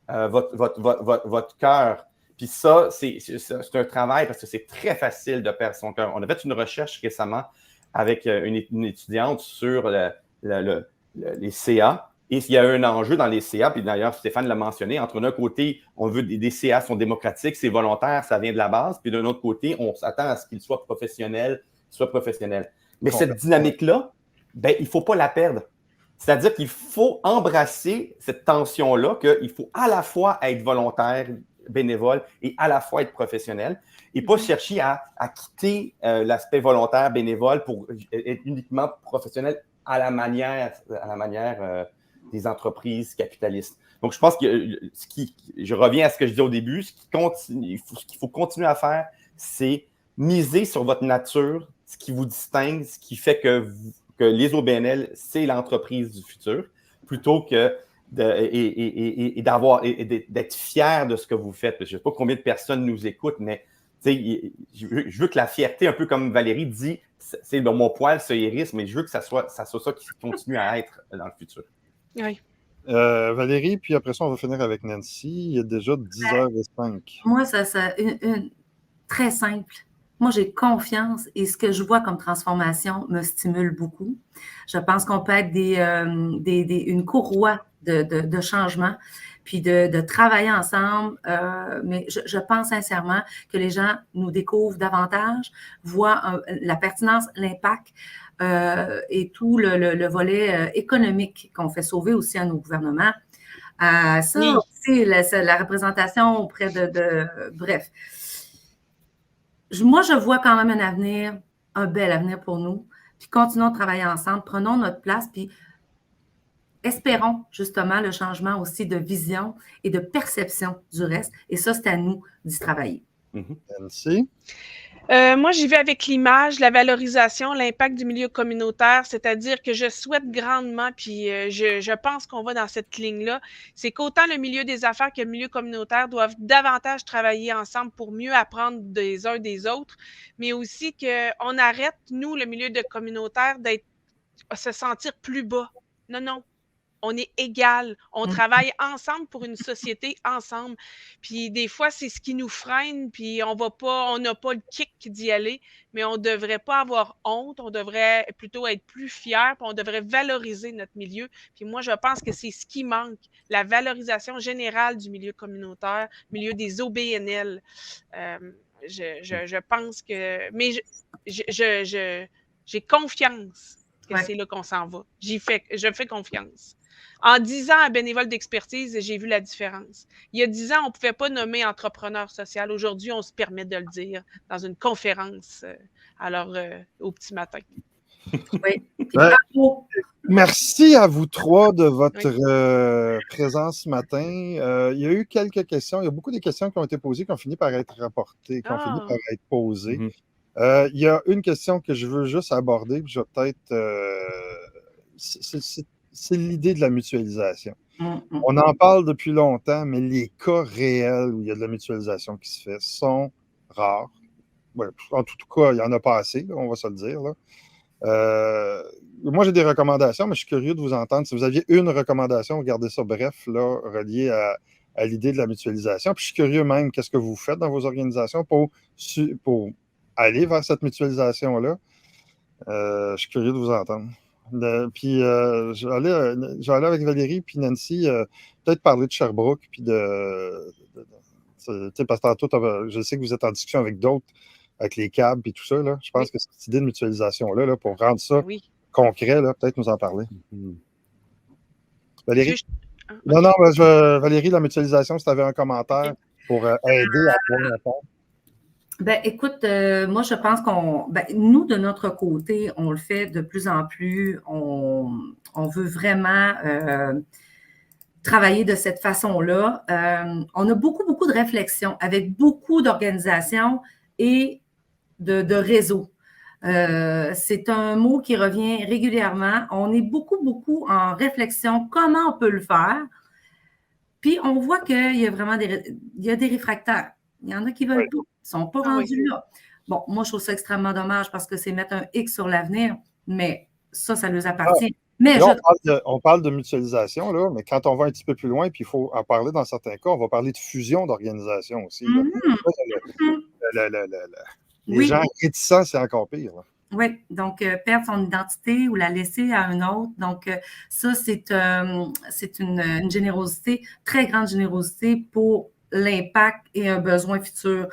votre cœur. Puis ça, c'est un travail parce que c'est très facile de perdre son cœur. On a fait une recherche récemment avec une étudiante sur les CA. Et il y a un enjeu dans les CA, puis d'ailleurs, Stéphane l'a mentionné, entre d'un côté, on veut des CA sont démocratiques, c'est volontaire, ça vient de la base, puis d'un autre côté, on s'attend à ce qu'ils soient professionnels. Mais cette dynamique-là, il ne faut pas la perdre. C'est-à-dire qu'il faut embrasser cette tension-là, qu'il faut à la fois être volontaire, bénévole et à la fois être professionnel et pas chercher à quitter l'aspect volontaire, bénévole pour être uniquement professionnel à la manière des entreprises capitalistes. Donc, je pense que je reviens à ce que je dis au début, ce qu'il faut continuer à faire, c'est miser sur votre nature, ce qui vous distingue, ce qui fait que les OBNL, c'est l'entreprise du futur, plutôt que d'être fier de ce que vous faites. Je ne sais pas combien de personnes nous écoutent, mais je veux que la fierté, un peu comme Valérie dit, c'est dans mon poil se hérisse, mais je veux que ça soit ça qui continue à être dans le futur. Oui. Valérie, puis après ça, on va finir avec Nancy. Il y a déjà 10h05. Moi, très simple. Moi, j'ai confiance et ce que je vois comme transformation me stimule beaucoup. Je pense qu'on peut être une courroie de changement, puis de travailler ensemble. Mais je pense sincèrement que les gens nous découvrent davantage, voient la pertinence, l'impact et tout le volet économique qu'on fait sauver aussi à nos gouvernements. Ça aussi, la représentation auprès bref. Moi, je vois quand même un bel avenir pour nous. Puis continuons de travailler ensemble, prenons notre place, puis espérons justement le changement aussi de vision et de perception du reste. Et ça, c'est à nous d'y travailler. Nancy? Moi, j'y vais avec l'image, la valorisation, l'impact du milieu communautaire, c'est-à-dire que je souhaite grandement, puis je pense qu'on va dans cette ligne-là, c'est qu'autant le milieu des affaires que le milieu communautaire doivent davantage travailler ensemble pour mieux apprendre des uns des autres, mais aussi qu'on arrête, nous, le milieu communautaire, se sentir plus bas. Non, on est égal. On travaille ensemble pour une société ensemble. Puis des fois, c'est ce qui nous freine, puis on n'a pas le kick d'y aller, mais on ne devrait pas avoir honte, on devrait plutôt être plus fiers, puis on devrait valoriser notre milieu. Puis moi, je pense que c'est ce qui manque, la valorisation générale du milieu communautaire, milieu des OBNL. Je pense que... Mais j'ai confiance que c'est là qu'on s'en va. Je fais confiance. En 10 ans à bénévole d'expertise, j'ai vu la différence. Il y a 10 ans, on ne pouvait pas nommer entrepreneur social. Aujourd'hui, on se permet de le dire dans une conférence au petit matin. Oui. Merci à vous trois de votre présence ce matin. Il y a eu quelques questions. Il y a beaucoup de questions qui ont été posées, qui ont fini par être rapportées, qui ont fini par être posées. Il y a une question que je veux juste aborder, puis je vais peut-être... c'est l'idée de la mutualisation. On en parle depuis longtemps, mais les cas réels où il y a de la mutualisation qui se fait sont rares. Ouais, en tout cas, il n'y en a pas assez, là, on va se le dire. Là. Moi, j'ai des recommandations, mais je suis curieux de vous entendre. Si vous aviez une recommandation, regardez ça bref, là, reliée à l'idée de la mutualisation. Puis je suis curieux même, qu'est-ce que vous faites dans vos organisations pour aller vers cette mutualisation-là. Je suis curieux de vous entendre. Puis je vais aller avec Valérie puis Nancy, peut-être parler de Sherbrooke, puis parce que tantôt, je sais que vous êtes en discussion avec d'autres, avec les câbles et tout ça. Là. Je pense que cette idée de mutualisation-là, là, pour rendre ça concret, là, peut-être nous en parler. Valérie? Non, Valérie, la mutualisation, si tu avais un commentaire pour aider à pouvoir la faire. Ben, écoute, moi, je pense nous, de notre côté, on le fait de plus en plus. On veut vraiment travailler de cette façon-là. On a beaucoup de réflexions avec beaucoup d'organisations et de réseaux. C'est un mot qui revient régulièrement. On est beaucoup en réflexion, comment on peut le faire. Puis, on voit qu'il y a vraiment des réfractaires. Il y en a qui veulent pas. Ils ne sont pas rendus là. Bon, moi, je trouve ça extrêmement dommage parce que c'est mettre un X sur l'avenir, mais ça nous appartient. Mais là, on parle de mutualisation, là, mais quand on va un petit peu plus loin, puis il faut en parler dans certains cas, on va parler de fusion d'organisation aussi. Les gens réticents, c'est encore pire. Là. Oui, donc perdre son identité ou la laisser à un autre. Donc, ça, c'est une générosité, très grande générosité pour l'impact et un besoin futur.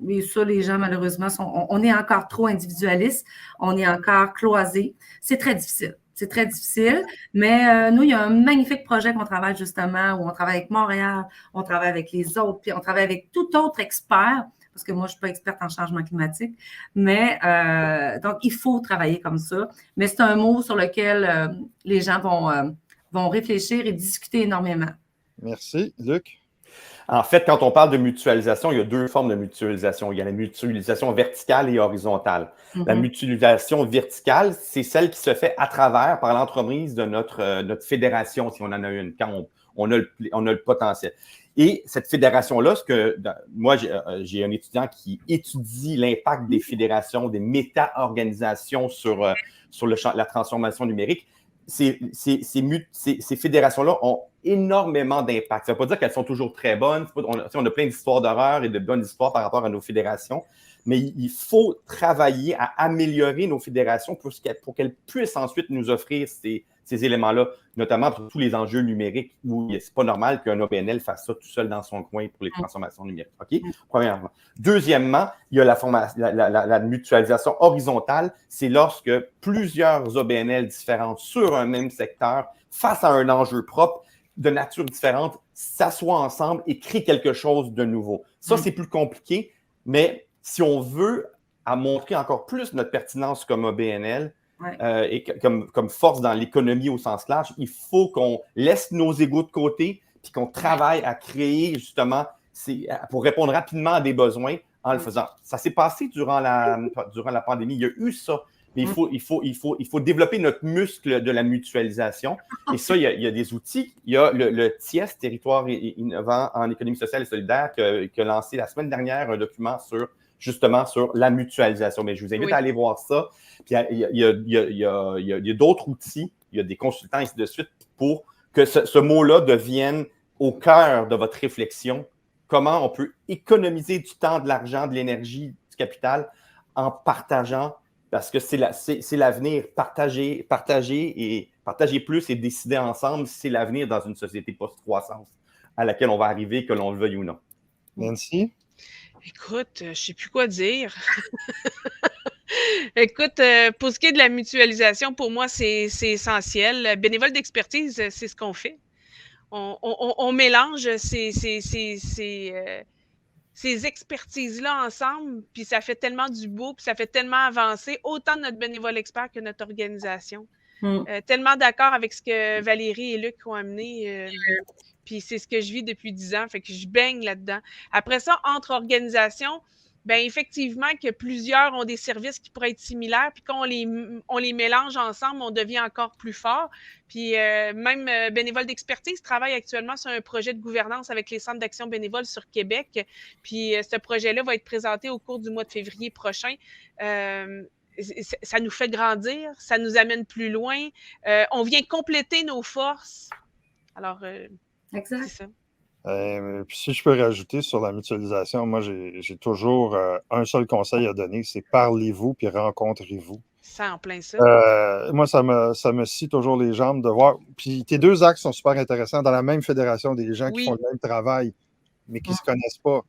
Et ça, les gens, malheureusement, on est encore trop individualiste, on est encore cloisé. C'est très difficile. C'est très difficile, mais nous, il y a un magnifique projet qu'on travaille justement, où on travaille avec Montréal, on travaille avec les autres, puis on travaille avec tout autre expert, parce que moi, je ne suis pas experte en changement climatique, mais donc, il faut travailler comme ça. Mais c'est un mot sur lequel les gens vont réfléchir et discuter énormément. Merci. Luc? En fait, quand on parle de mutualisation, il y a deux formes de mutualisation. Il y a la mutualisation verticale et horizontale. La mutualisation verticale, c'est celle qui se fait à travers, par l'entreprise de notre fédération, si on en a une, quand on a le potentiel. Et cette fédération-là, moi, j'ai un étudiant qui étudie l'impact des fédérations, des méta-organisations sur la transformation numérique. Ces fédérations-là ont énormément d'impact. Ça ne veut pas dire qu'elles sont toujours très bonnes. On a plein d'histoires d'horreur et de bonnes histoires par rapport à nos fédérations, mais il faut travailler à améliorer nos fédérations pour qu'elles puissent ensuite nous offrir ces éléments-là, notamment pour tous les enjeux numériques où ce n'est pas normal qu'un OBNL fasse ça tout seul dans son coin pour les transformations numériques. OK? Premièrement. Deuxièmement, il y a la mutualisation horizontale. C'est lorsque plusieurs OBNL différentes sur un même secteur, face à un enjeu propre, de nature différente, s'assoient ensemble et créent quelque chose de nouveau. Ça, c'est plus compliqué, mais si on veut montrer encore plus notre pertinence comme OBNL, et comme force dans l'économie au sens large, il faut qu'on laisse nos égos de côté puis qu'on travaille à créer justement pour répondre rapidement à des besoins en le faisant. Ça s'est passé durant la pandémie. Il y a eu ça. Mais il faut développer notre muscle de la mutualisation. Et ça, il y a des outils. Il y a le TIES, Territoire innovant en économie sociale et solidaire, qui a lancé la semaine dernière un document justement sur la mutualisation. Mais je vous invite à aller voir ça. Puis il y a d'autres outils, il y a des consultants, ainsi de suite, pour que ce mot-là devienne au cœur de votre réflexion. Comment on peut économiser du temps, de l'argent, de l'énergie, du capital en partageant, parce que c'est l'avenir. Partager plus et décider ensemble, c'est l'avenir dans une société post-croissance à laquelle on va arriver, que l'on le veuille ou non. Nancy? Écoute, je ne sais plus quoi dire. Écoute, pour ce qui est de la mutualisation, pour moi, c'est essentiel. Bénévole d'expertise, c'est ce qu'on fait. On mélange ces expertises-là ensemble, puis ça fait tellement du beau, puis ça fait tellement avancer autant notre bénévole expert que notre organisation. Tellement d'accord avec ce que Valérie et Luc ont amené. Puis c'est ce que je vis depuis 10 ans, fait que je baigne là-dedans. Après ça, entre organisations, bien effectivement que plusieurs ont des services qui pourraient être similaires, puis quand on les mélange ensemble, on devient encore plus fort. Puis même Bénévoles d'expertise travaille actuellement sur un projet de gouvernance avec les centres d'action bénévoles sur Québec. Puis ce projet-là va être présenté au cours du mois de février prochain. Ça nous fait grandir, ça nous amène plus loin. On vient compléter nos forces. Alors, exact. C'est ça. Puis si je peux rajouter sur la mutualisation, moi, j'ai toujours un seul conseil à donner, c'est parlez-vous puis rencontrez-vous. Ça en plein ça. Moi, ça me scie toujours les jambes de voir. Puis tes deux axes sont super intéressants. Dans la même fédération, des gens qui font le même travail, mais qui ne se connaissent pas.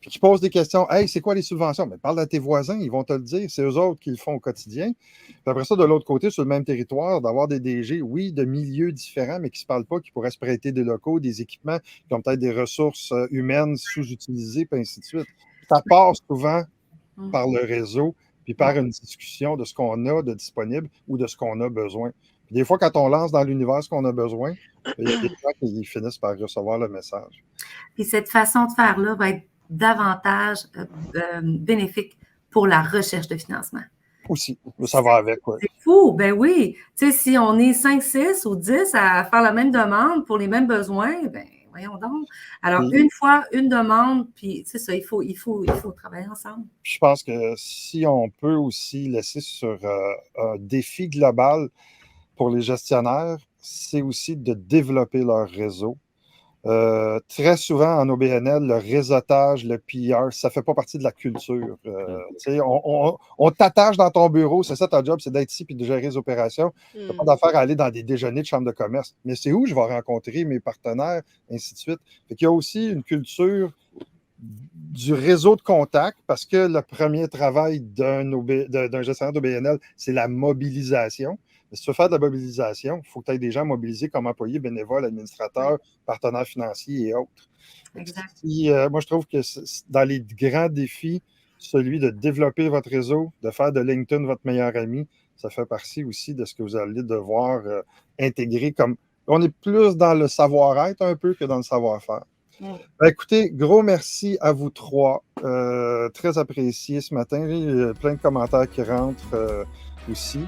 Puis qui posent des questions. Hey, c'est quoi les subventions? Mais parle à tes voisins, ils vont te le dire. C'est eux autres qui le font au quotidien. Puis après ça, de l'autre côté, sur le même territoire, d'avoir des DG, oui, de milieux différents, mais qui ne se parlent pas, qui pourraient se prêter des locaux, des équipements, qui ont peut-être des ressources humaines sous-utilisées, puis ainsi de suite. Ça passe souvent par le réseau, puis par une discussion de ce qu'on a de disponible ou de ce qu'on a besoin. Puis des fois, quand on lance dans l'univers ce qu'on a besoin, il y a des gens qui finissent par recevoir le message. Puis cette façon de faire-là va être davantage bénéfique pour la recherche de financement. Aussi, ça va avec, oui. C'est fou, ben oui. Tu sais, si on est 5, 6 ou 10 à faire la même demande pour les mêmes besoins, ben voyons donc. Alors, une fois, une demande, puis c'est ça, il faut travailler ensemble. Je pense que si on peut aussi laisser sur un défi global pour les gestionnaires, c'est aussi de développer leur réseau. Très souvent en OBNL, le réseautage, le PR, ça ne fait pas partie de la culture. On t'attache dans ton bureau, c'est ça ta job, c'est d'être ici et de gérer les opérations. Tu n'as pas d'affaire à aller dans des déjeuners de chambre de commerce. Mais c'est où je vais rencontrer mes partenaires, ainsi de suite. Fait qu'il y a aussi une culture du réseau de contacts, parce que le premier travail d'un gestionnaire d'OBNL, c'est la mobilisation. Mais si tu veux faire de la mobilisation, il faut que tu aies des gens mobilisés comme employés, bénévoles, administrateurs, partenaires financiers et autres. Exact. Moi, je trouve que dans les grands défis, celui de développer votre réseau, de faire de LinkedIn votre meilleur ami, ça fait partie aussi de ce que vous allez devoir intégrer comme... On est plus dans le savoir-être un peu que dans le savoir-faire. Écoutez, gros merci à vous trois. Très apprécié ce matin. Il y a plein de commentaires qui rentrent aussi.